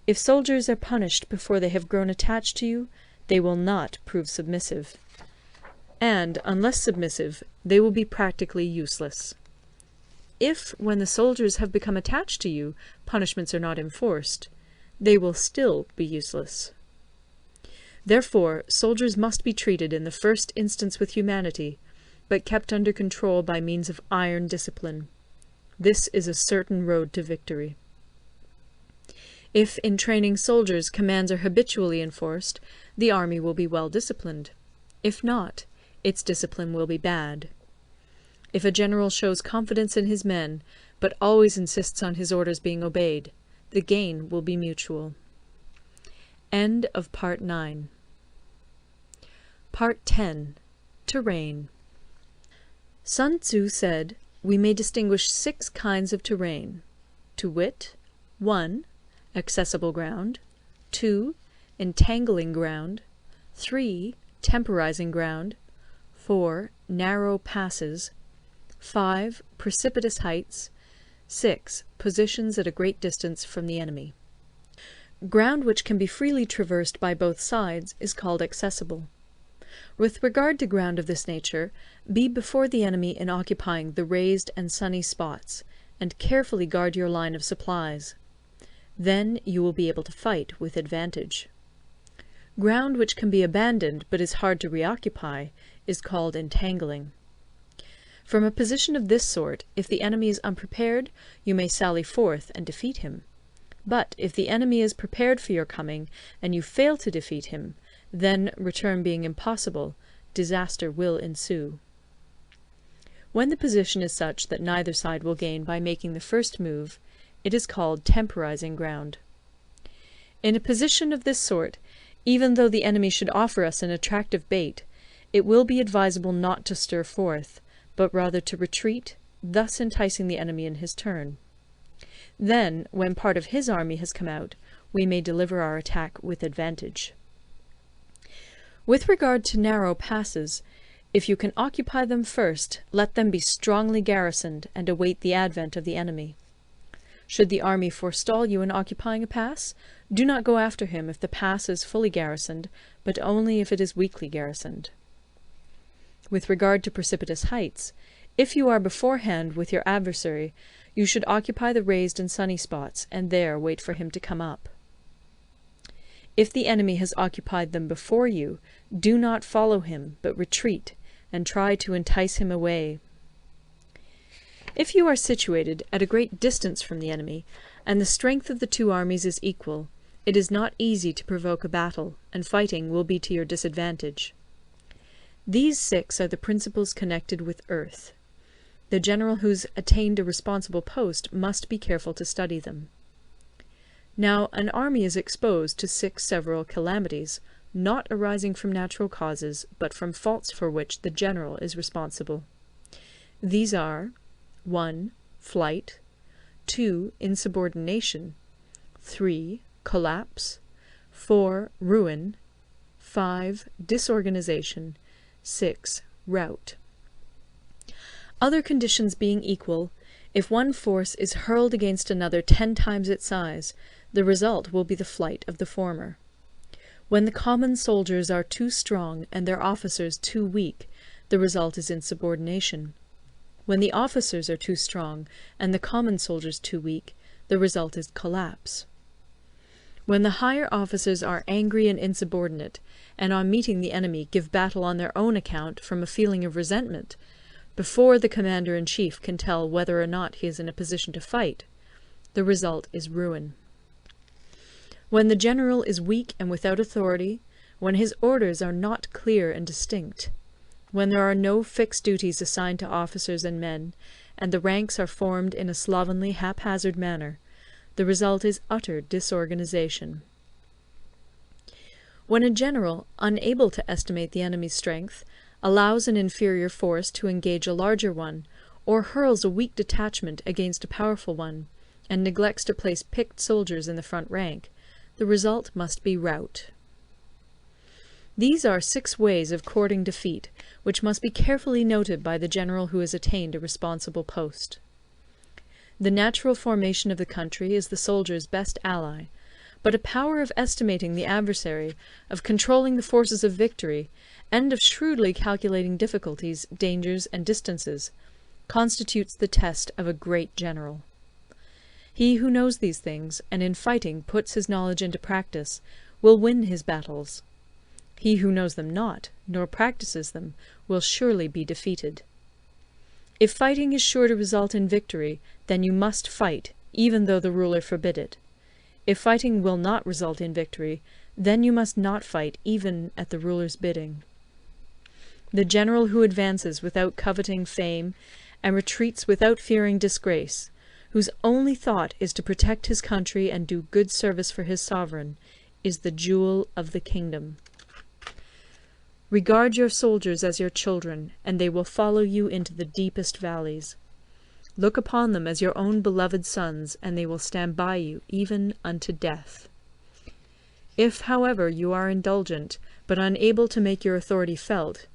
[SPEAKER 1] If soldiers are punished before they have grown attached to you, they will not prove submissive. And, unless submissive, they will be practically useless. If, when the soldiers have become attached to you, punishments are not enforced, they will still be useless. Therefore, soldiers must be treated in the first instance with humanity, but kept under control by means of iron discipline. This is a certain road to victory. If in training soldiers commands are habitually enforced, the army will be well disciplined. If not, its discipline will be bad. If a general shows confidence in his men, but always insists on his orders being obeyed, the gain will be mutual. End of Part 9. Part 10. Terrain. Sun Tzu said, we may distinguish 6 kinds of terrain, to wit, 1. Accessible ground, 2. Entangling ground, 3. Temporizing ground, 4. Narrow passes, 5. Precipitous heights, 6. Positions at a great distance from the enemy. Ground which can be freely traversed by both sides is called accessible. With regard to ground of this nature, be before the enemy in occupying the raised and sunny spots, and carefully guard your line of supplies. Then you will be able to fight with advantage. Ground which can be abandoned but is hard to reoccupy is called entangling. From a position of this sort, if the enemy is unprepared, you may sally forth and defeat him. But if the enemy is prepared for your coming, and you fail to defeat him, then, return being impossible, disaster will ensue. When the position is such that neither side will gain by making the first move, it is called temporizing ground. In a position of this sort, even though the enemy should offer us an attractive bait, it will be advisable not to stir forth, but rather to retreat, thus enticing the enemy in his turn. Then, when part of his army has come out, we may deliver our attack with advantage. With regard to narrow passes, if you can occupy them first, let them be strongly garrisoned and await the advent of the enemy. Should the army forestall you in occupying a pass, do not go after him if the pass is fully garrisoned, but only if it is weakly garrisoned. With regard to precipitous heights, if you are beforehand with your adversary, you should occupy the raised and sunny spots, and there wait for him to come up. If the enemy has occupied them before you, do not follow him, but retreat, and try to entice him away. If you are situated at a great distance from the enemy, and the strength of the two armies is equal, it is not easy to provoke a battle, and fighting will be to your disadvantage. These 6 are the principles connected with earth. The general who's attained a responsible post must be careful to study them. Now, an army is exposed to 6 several calamities, not arising from natural causes, but from faults for which the general is responsible. These are 1. Flight, 2. Insubordination, 3. Collapse, 4. Ruin, 5. Disorganization, 6. Rout. Other conditions being equal, if one force is hurled against another 10 times its size, the result will be the flight of the former. When the common soldiers are too strong and their officers too weak, the result is insubordination. When the officers are too strong and the common soldiers too weak, the result is collapse. When the higher officers are angry and insubordinate, and on meeting the enemy give battle on their own account from a feeling of resentment, before the commander-in-chief can tell whether or not he is in a position to fight, the result is ruin. When the general is weak and without authority, when his orders are not clear and distinct, when there are no fixed duties assigned to officers and men, and the ranks are formed in a slovenly, haphazard manner, the result is utter disorganization. When a general, unable to estimate the enemy's strength, allows an inferior force to engage a larger one, or hurls a weak detachment against a powerful one, and neglects to place picked soldiers in the front rank, the result must be rout. These are 6 ways of courting defeat, which must be carefully noted by the general who has attained a responsible post. The natural formation of the country is the soldier's best ally, but a power of estimating the adversary, of controlling the forces of victory, and of shrewdly calculating difficulties, dangers, and distances, constitutes the test of a great general. He who knows these things, and in fighting puts his knowledge into practice, will win his battles. He who knows them not, nor practices them, will surely be defeated. If fighting is sure to result in victory, then you must fight, even though the ruler forbid it. If fighting will not result in victory, then you must not fight even at the ruler's bidding. The general who advances without coveting fame, and retreats without fearing disgrace, whose only thought is to protect his country and do good service for his sovereign, is the jewel of the kingdom. Regard your soldiers as your children, and they will follow you into the deepest valleys. Look upon them as your own beloved sons, and they will stand by you even unto death. If, however, you are indulgent, but unable to make your authority felt,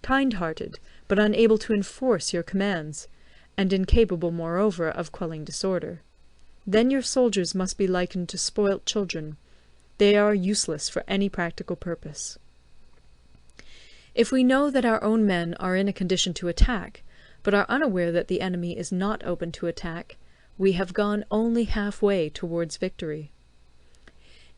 [SPEAKER 1] kind-hearted, but unable to enforce your commands, and incapable, moreover, of quelling disorder, then your soldiers must be likened to spoilt children. They are useless for any practical purpose. If we know that our own men are in a condition to attack, but are unaware that the enemy is not open to attack, we have gone only half-way towards victory.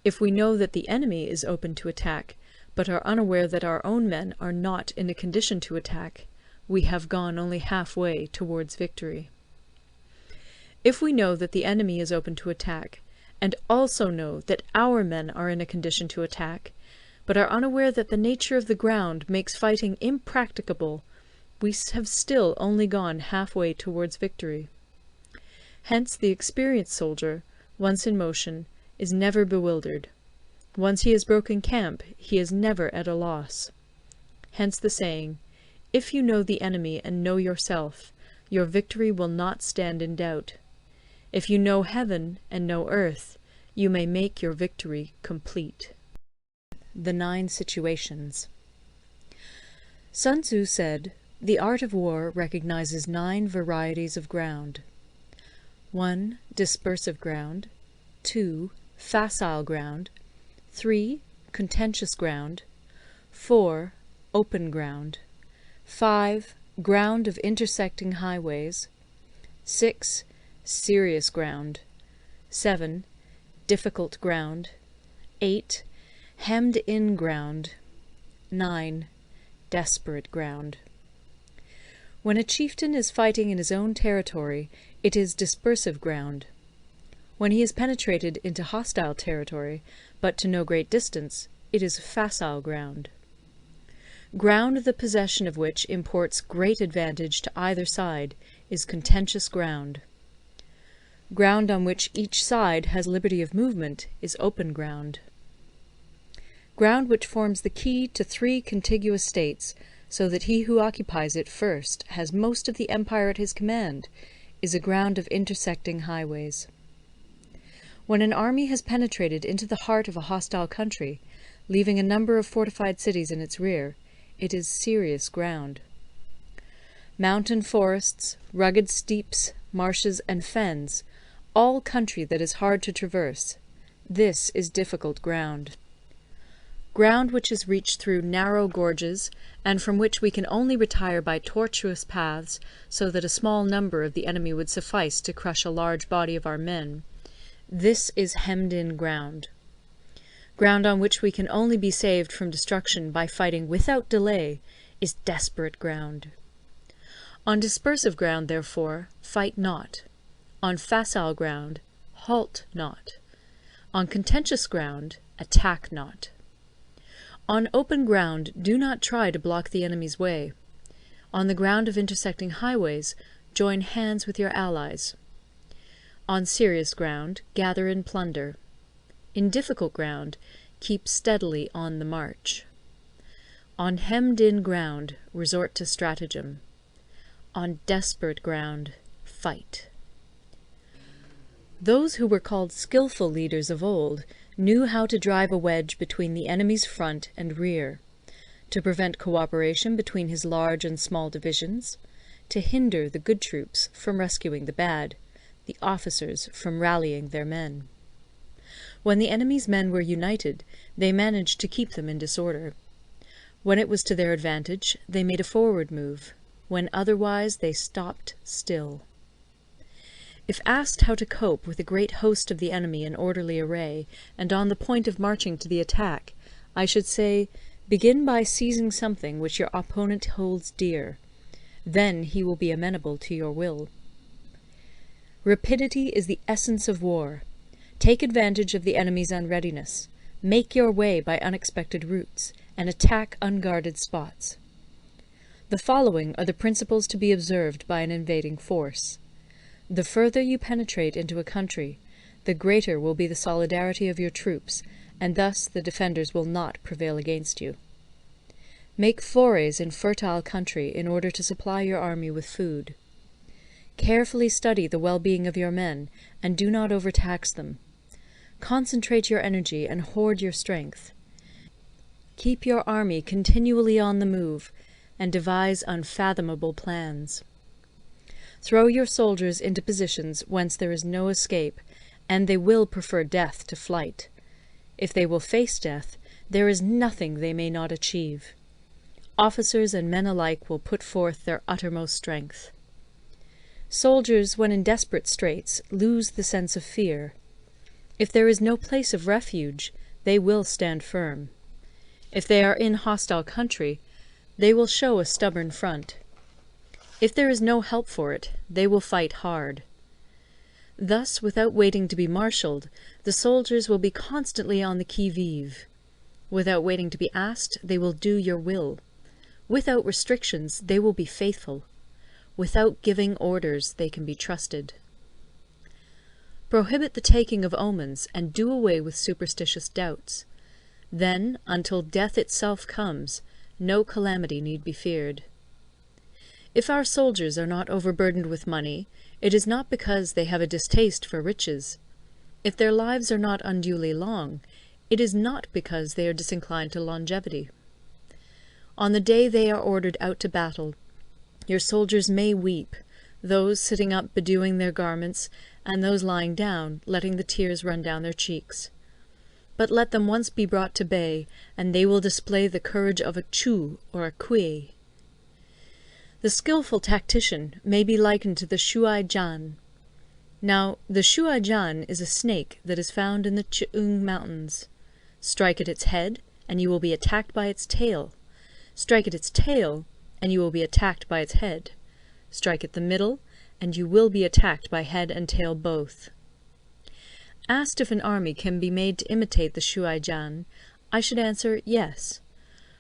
[SPEAKER 1] If we know that the enemy is open to attack, but are unaware that our own men are not in a condition to attack, we have gone only half-way towards victory. If we know that the enemy is open to attack, and also know that our men are in a condition to attack, but are unaware that the nature of the ground makes fighting impracticable, we have still only gone half-way towards victory. Hence the experienced soldier, once in motion, is never bewildered. Once he has broken camp, he is never at a loss. Hence the saying, "If you know the enemy and know yourself, your victory will not stand in doubt. If you know heaven and know earth, you may make your victory complete." The 9 situations. Sun Tzu said, "The art of war recognizes 9 varieties of ground. 1. Dispersive ground. 2. Facile ground. 3. Contentious ground. 4. Open ground. 5. Ground of intersecting highways. 6. Serious ground. 7. Difficult ground. 8. Hemmed-in ground. 9. Desperate ground. When a chieftain is fighting in his own territory, it is dispersive ground. When he has penetrated into hostile territory, but to no great distance, it is facile ground. Ground the possession of which imports great advantage to either side is contentious ground. Ground on which each side has liberty of movement is open ground. Ground which forms the key to 3 contiguous states, so that he who occupies it first has most of the empire at his command, is a ground of intersecting highways. When an army has penetrated into the heart of a hostile country, leaving a number of fortified cities in its rear, it is serious ground. Mountain forests, rugged steeps, marshes, and fens, all country that is hard to traverse, this is difficult ground. Ground which is reached through narrow gorges, and from which we can only retire by tortuous paths, so that a small number of the enemy would suffice to crush a large body of our men, this is hemmed-in ground. Ground on which we can only be saved from destruction by fighting without delay is desperate ground. On dispersive ground, therefore, fight not. On facile ground, halt not. On contentious ground, attack not. On open ground, do not try to block the enemy's way. On the ground of intersecting highways, join hands with your allies. On serious ground, gather in plunder. In difficult ground, keep steadily on the march. On hemmed-in ground, resort to stratagem. On desperate ground, fight. Those who were called skilful leaders of old knew how to drive a wedge between the enemy's front and rear, to prevent cooperation between his large and small divisions, to hinder the good troops from rescuing the bad, the officers from rallying their men. When the enemy's men were united, they managed to keep them in disorder. When it was to their advantage, they made a forward move. When otherwise, they stopped still. If asked how to cope with a great host of the enemy in orderly array, and on the point of marching to the attack, I should say, begin by seizing something which your opponent holds dear. Then he will be amenable to your will. Rapidity is the essence of war. Take advantage of the enemy's unreadiness. Make your way by unexpected routes, and attack unguarded spots. The following are the principles to be observed by an invading force. The further you penetrate into a country, the greater will be the solidarity of your troops, and thus the defenders will not prevail against you. Make forays in fertile country in order to supply your army with food. Carefully study the well-being of your men, and do not overtax them. Concentrate your energy and hoard your strength. Keep your army continually on the move, and devise unfathomable plans. Throw your soldiers into positions whence there is no escape, and they will prefer death to flight. If they will face death, there is nothing they may not achieve. Officers and men alike will put forth their uttermost strength. Soldiers, when in desperate straits, lose the sense of fear. If there is no place of refuge, they will stand firm. If they are in hostile country, they will show a stubborn front. If there is no help for it, they will fight hard. Thus, without waiting to be marshalled, the soldiers will be constantly on the qui-vive. Without waiting to be asked, they will do your will. Without restrictions, they will be faithful. Without giving orders, they can be trusted. Prohibit the taking of omens, and do away with superstitious doubts. Then, until death itself comes, no calamity need be feared. If our soldiers are not overburdened with money, it is not because they have a distaste for riches. If their lives are not unduly long, it is not because they are disinclined to longevity. On the day they are ordered out to battle, your soldiers may weep, those sitting up bedewing their garments, and those lying down, letting the tears run down their cheeks. But let them once be brought to bay, and they will display the courage of a Chu or a Kui. The skilful tactician may be likened to the Shuai-jan. Now, the Shuai-jan is a snake that is found in the Ch'ung Mountains. Strike at its head, and you will be attacked by its tail. Strike at its tail, and you will be attacked by its head. Strike at the middle, and you will be attacked by head and tail both. Asked if an army can be made to imitate the Shuai-jan, I should answer yes.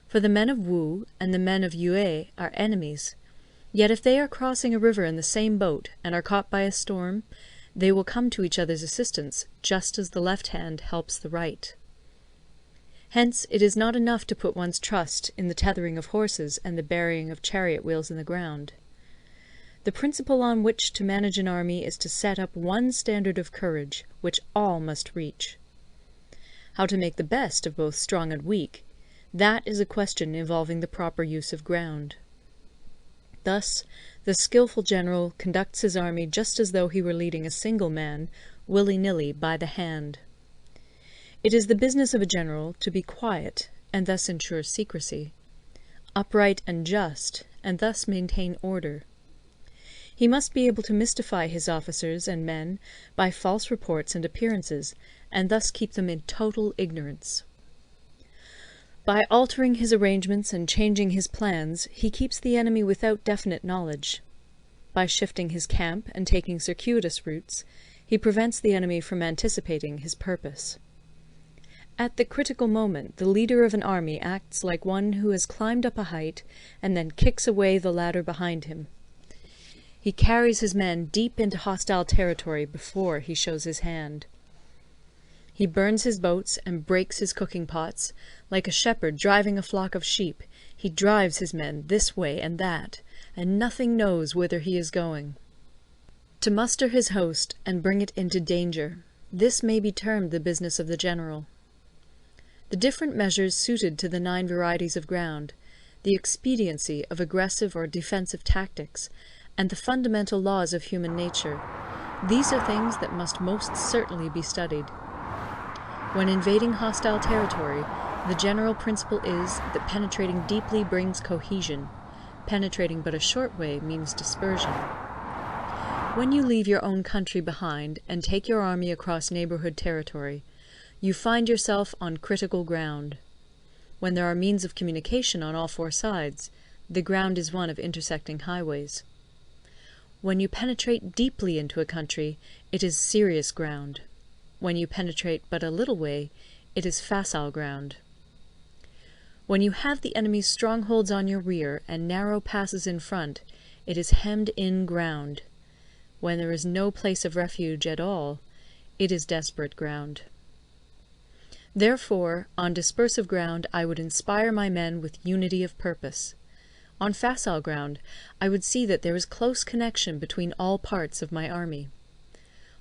[SPEAKER 1] For the men of Wu and the men of Yue are enemies. Yet if they are crossing a river in the same boat, and are caught by a storm, they will come to each other's assistance, just as the left hand helps the right. Hence it is not enough to put one's trust in the tethering of horses and the burying of chariot wheels in the ground. The principle on which to manage an army is to set up one standard of courage, which all must reach. How to make the best of both strong and weak, that is a question involving the proper use of ground. Thus, the skilful general conducts his army just as though he were leading a single man, willy-nilly, by the hand. It is the business of a general to be quiet, and thus ensure secrecy, upright and just, and thus maintain order. He must be able to mystify his officers and men by false reports and appearances, and thus keep them in total ignorance. By altering his arrangements and changing his plans, he keeps the enemy without definite knowledge. By shifting his camp and taking circuitous routes, he prevents the enemy from anticipating his purpose. At the critical moment, the leader of an army acts like one who has climbed up a height and then kicks away the ladder behind him. He carries his men deep into hostile territory before he shows his hand. He burns his boats and breaks his cooking pots. Like a shepherd driving a flock of sheep, he drives his men this way and that, and nothing knows whither he is going. To muster his host and bring it into danger, this may be termed the business of the general. The different measures suited to the 9 varieties of ground, the expediency of aggressive or defensive tactics, and the fundamental laws of human nature, these are things that must most certainly be studied. When invading hostile territory, the general principle is that penetrating deeply brings cohesion. Penetrating but a short way means dispersion. When you leave your own country behind and take your army across neighborhood territory, you find yourself on critical ground. When there are means of communication on all 4 sides, the ground is one of intersecting highways. When you penetrate deeply into a country, it is serious ground. When you penetrate but a little way, it is facile ground. When you have the enemy's strongholds on your rear and narrow passes in front, it is hemmed-in ground. When there is no place of refuge at all, it is desperate ground. Therefore, on dispersive ground I would inspire my men with unity of purpose. On facile ground I would see that there is close connection between all parts of my army.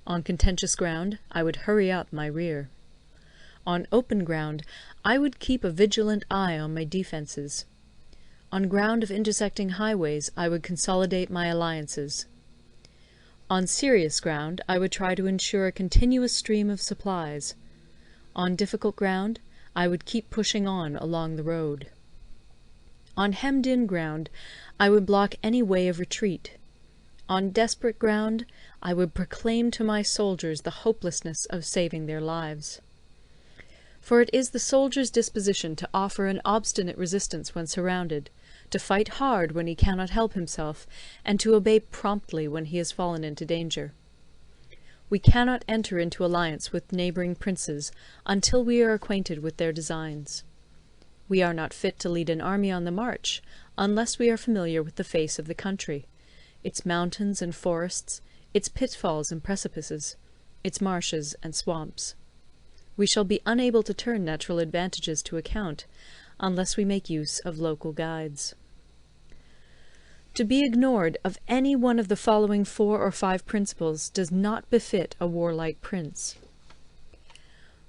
[SPEAKER 1] On contentious ground I would hurry up my rear. On open ground I would keep a vigilant eye on my defences. On ground of intersecting highways I would consolidate my alliances. On serious ground I would try to ensure a continuous stream of supplies. On difficult ground I would keep pushing on along the road. On hemmed-in ground I would block any way of retreat. On desperate ground I would proclaim to my soldiers the hopelessness of saving their lives. For it is the soldier's disposition to offer an obstinate resistance when surrounded, to fight hard when he cannot help himself, and to obey promptly when he has fallen into danger. We cannot enter into alliance with neighbouring princes until we are acquainted with their designs. We are not fit to lead an army on the march unless we are familiar with the face of the country, its mountains and forests, its pitfalls and precipices, its marshes and swamps. We shall be unable to turn natural advantages to account unless we make use of local guides. To be ignored of any one of the following 4 or 5 principles does not befit a warlike prince.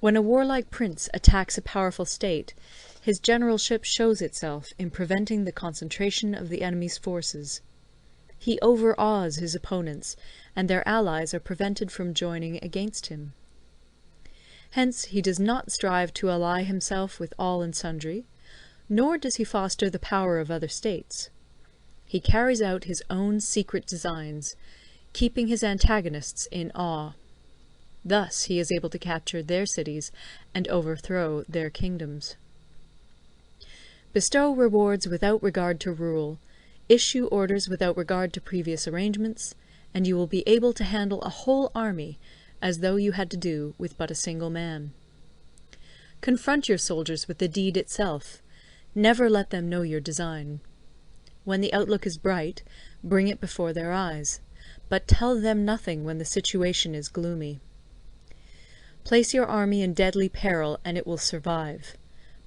[SPEAKER 1] When a warlike prince attacks a powerful state, his generalship shows itself in preventing the concentration of the enemy's forces. He overawes his opponents, and their allies are prevented from joining against him. Hence he does not strive to ally himself with all and sundry, nor does he foster the power of other states. He carries out his own secret designs, keeping his antagonists in awe. Thus he is able to capture their cities and overthrow their kingdoms. Bestow rewards without regard to rule, issue orders without regard to previous arrangements, and you will be able to handle a whole army as though you had to do with but a single man. Confront your soldiers with the deed itself. Never let them know your design. When the outlook is bright, bring it before their eyes, but tell them nothing when the situation is gloomy. Place your army in deadly peril, and it will survive.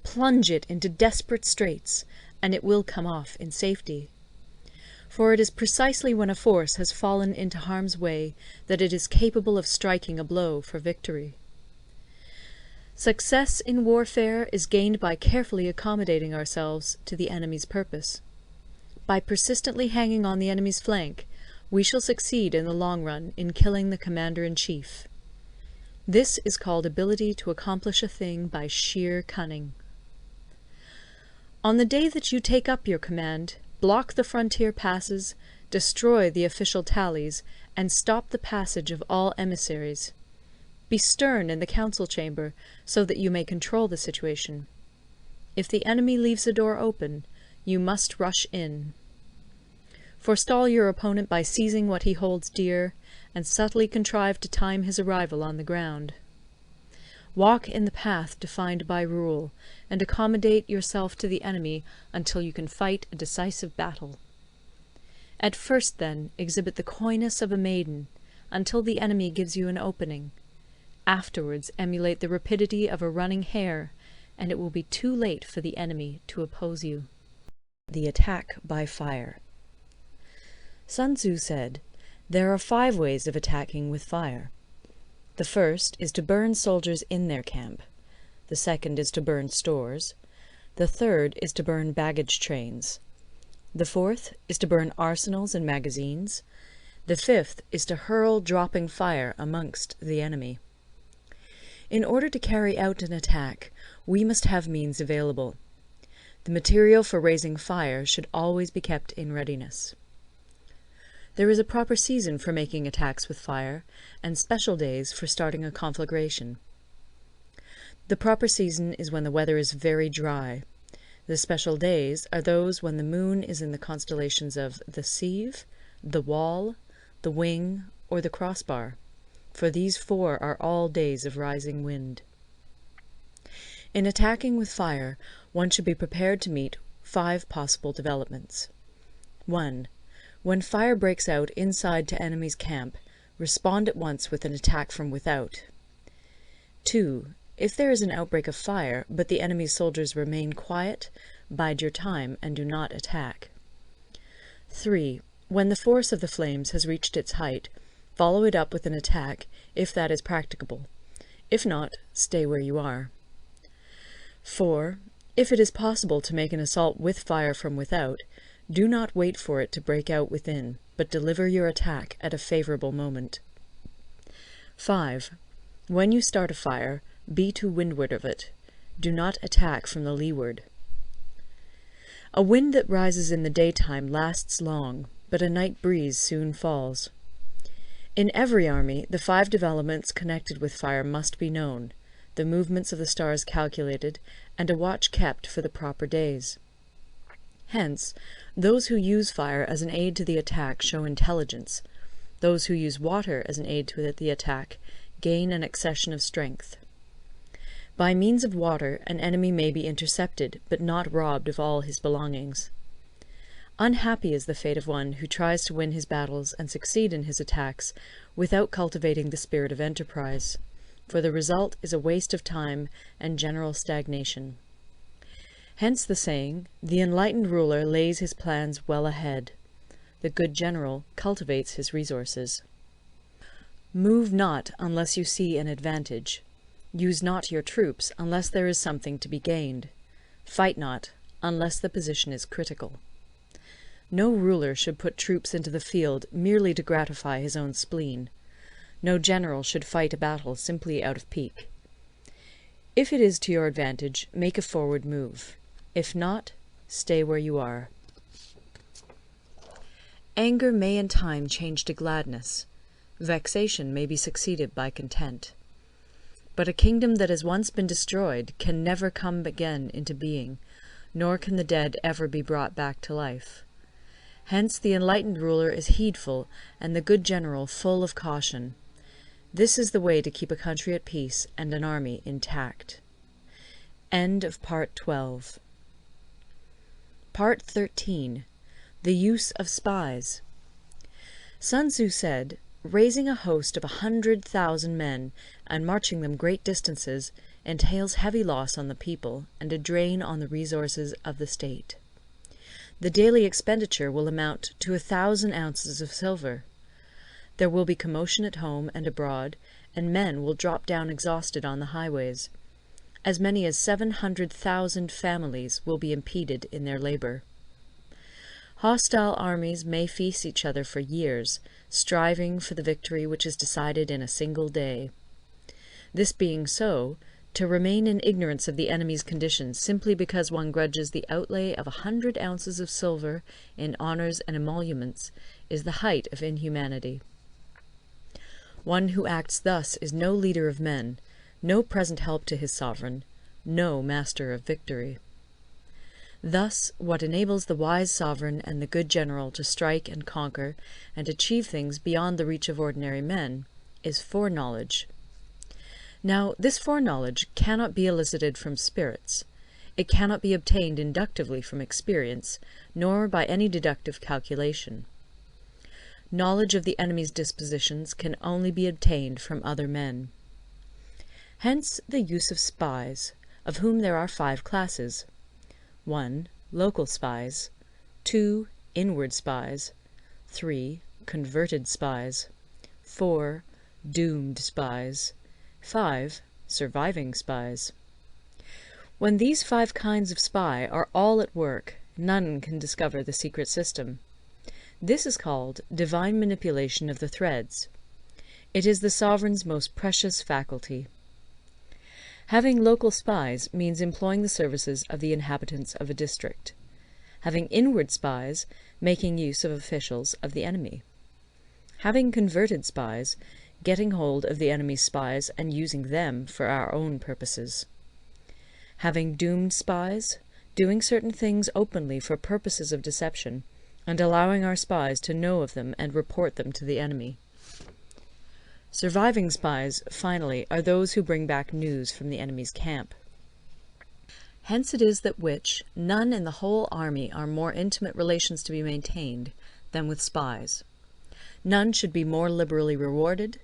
[SPEAKER 1] Plunge it into desperate straits, and it will come off in safety. For it is precisely when a force has fallen into harm's way that it is capable of striking a blow for victory. Success in warfare is gained by carefully accommodating ourselves to the enemy's purpose. By persistently hanging on the enemy's flank, we shall succeed in the long run in killing the commander-in-chief. This is called ability to accomplish a thing by sheer cunning. On the day that you take up your command, block the frontier passes, destroy the official tallies, and stop the passage of all emissaries. Be stern in the council chamber, so that you may control the situation. If the enemy leaves the door open, you must rush in. Forestall your opponent by seizing what he holds dear, and subtly contrive to time his arrival on the ground. Walk in the path defined by rule, and accommodate yourself to the enemy until you can fight a decisive battle. At first, then, exhibit the coyness of a maiden, until the enemy gives you an opening. Afterwards emulate the rapidity of a running hare, and it will be too late for the enemy to oppose you. The attack by fire. Sun Tzu said, There are 5 ways of attacking with fire. The first is to burn soldiers in their camp. The second is to burn stores. The third is to burn baggage trains. The fourth is to burn arsenals and magazines. The fifth is to hurl dropping fire amongst the enemy. In order to carry out an attack, we must have means available. The material for raising fire should always be kept in readiness. There is a proper season for making attacks with fire, and special days for starting a conflagration. The proper season is when the weather is very dry. The special days are those when the moon is in the constellations of the Sieve, the Wall, the Wing, or the Crossbar, for these 4 are all days of rising wind. In attacking with fire, one should be prepared to meet 5 possible developments. 1. When fire breaks out inside to enemy's camp, respond at once with an attack from without. 2. If there is an outbreak of fire, but the enemy's soldiers remain quiet, bide your time and do not attack. 3. When the force of the flames has reached its height, follow it up with an attack, if that is practicable. If not, stay where you are. 4. If it is possible to make an assault with fire from without, do not wait for it to break out within, but deliver your attack at a favorable moment. 5. When you start a fire, be to windward of it. Do not attack from the leeward. A wind that rises in the daytime lasts long, but a night breeze soon falls. In every army, the 5 developments connected with fire must be known, the movements of the stars calculated, and a watch kept for the proper days. Hence, those who use fire as an aid to the attack show intelligence. Those who use water as an aid to the attack gain an accession of strength. By means of water, an enemy may be intercepted, but not robbed of all his belongings. Unhappy is the fate of one who tries to win his battles and succeed in his attacks without cultivating the spirit of enterprise, for the result is a waste of time and general stagnation. Hence the saying, the enlightened ruler lays his plans well ahead. The good general cultivates his resources. Move not unless you see an advantage. Use not your troops unless there is something to be gained. Fight not unless the position is critical. No ruler should put troops into the field merely to gratify his own spleen. No general should fight a battle simply out of pique. If it is to your advantage, make a forward move. If not, stay where you are. Anger may in time change to gladness. Vexation may be succeeded by content. But a kingdom that has once been destroyed can never come again into being, nor can the dead ever be brought back to life. Hence the enlightened ruler is heedful, and the good general full of caution. This is the way to keep a country at peace and an army intact. End of Part 12. Part 13. The Use of Spies. Sun Tzu said, raising a host of 100,000 men and marching them great distances entails heavy loss on the people and a drain on the resources of the state. The daily expenditure will amount to 1,000 ounces of silver. There will be commotion at home and abroad, and men will drop down exhausted on the highways. As many as 700,000 families will be impeded in their labor. Hostile armies may feast each other for years, striving for the victory which is decided in a single day. This being so, to remain in ignorance of the enemy's conditions simply because one grudges the outlay of 100 ounces of silver in honors and emoluments is the height of inhumanity. One who acts thus is no leader of men, no present help to his sovereign, no master of victory. Thus, what enables the wise sovereign and the good general to strike and conquer and achieve things beyond the reach of ordinary men is foreknowledge. Now, this foreknowledge cannot be elicited from spirits. It cannot be obtained inductively from experience, nor by any deductive calculation. Knowledge of the enemy's dispositions can only be obtained from other men. Hence the use of spies, of whom there are 5 classes. 1. Local spies. 2. Inward spies. 3. converted spies, 4. doomed spies, 5. surviving spies. When these 5 kinds of spy are all at work, none can discover the secret system. This is called divine manipulation of the threads. It is the sovereign's most precious faculty. Having local spies means employing the services of the inhabitants of a district. Having inward spies, making use of officials of the enemy. Having converted spies, getting hold of the enemy's spies and using them for our own purposes. Having doomed spies, doing certain things openly for purposes of deception, and allowing our spies to know of them and report them to the enemy. Surviving spies, finally, are those who bring back news from the enemy's camp. Hence it is that none in the whole army are more intimate relations to be maintained than with spies. None should be more liberally rewarded.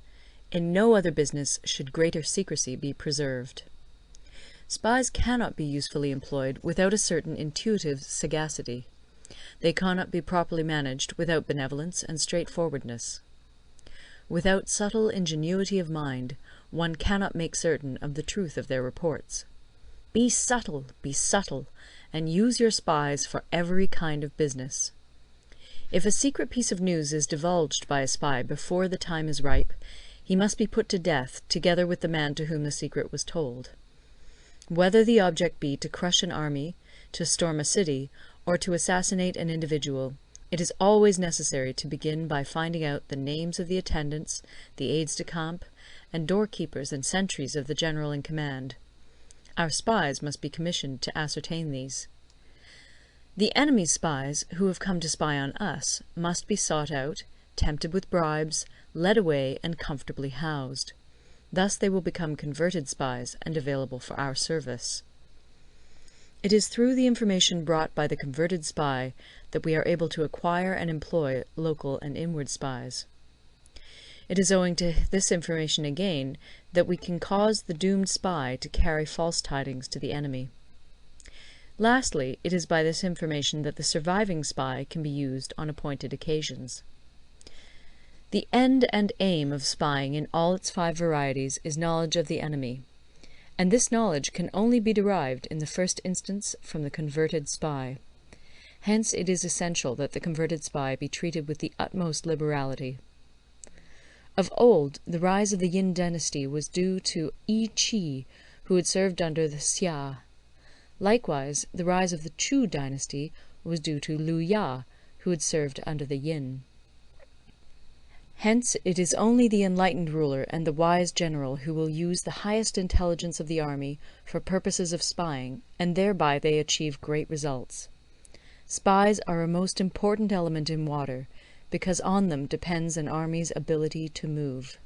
[SPEAKER 1] In no other business should greater secrecy be preserved. Spies cannot be usefully employed without a certain intuitive sagacity. They cannot be properly managed without benevolence and straightforwardness. Without subtle ingenuity of mind, one cannot make certain of the truth of their reports. Be subtle, and use your spies for every kind of business. If a secret piece of news is divulged by a spy before the time is ripe, he must be put to death together with the man to whom the secret was told. Whether the object be to crush an army, to storm a city, or to assassinate an individual, it is always necessary to begin by finding out the names of the attendants, the aides-de-camp, and doorkeepers and sentries of the general in command. Our spies must be commissioned to ascertain these. The enemy's spies, who have come to spy on us, must be sought out, tempted with bribes, led away, and comfortably housed. Thus they will become converted spies and available for our service. It is through the information brought by the converted spy that we are able to acquire and employ local and inward spies. It is owing to this information again that we can cause the doomed spy to carry false tidings to the enemy. Lastly, it is by this information that the surviving spy can be used on appointed occasions. The end and aim of spying in all its 5 varieties is knowledge of the enemy, and this knowledge can only be derived in the first instance from the converted spy. Hence it is essential that the converted spy be treated with the utmost liberality. Of old, the rise of the Yin dynasty was due to Yi Qi, who had served under the Xia. Likewise, the rise of the Chu dynasty was due to Lu Ya, who had served under the Yin. Hence it is only the enlightened ruler and the wise general who will use the highest intelligence of the army for purposes of spying, and thereby they achieve great results. Spies are a most important element in water, because on them depends an army's ability to move.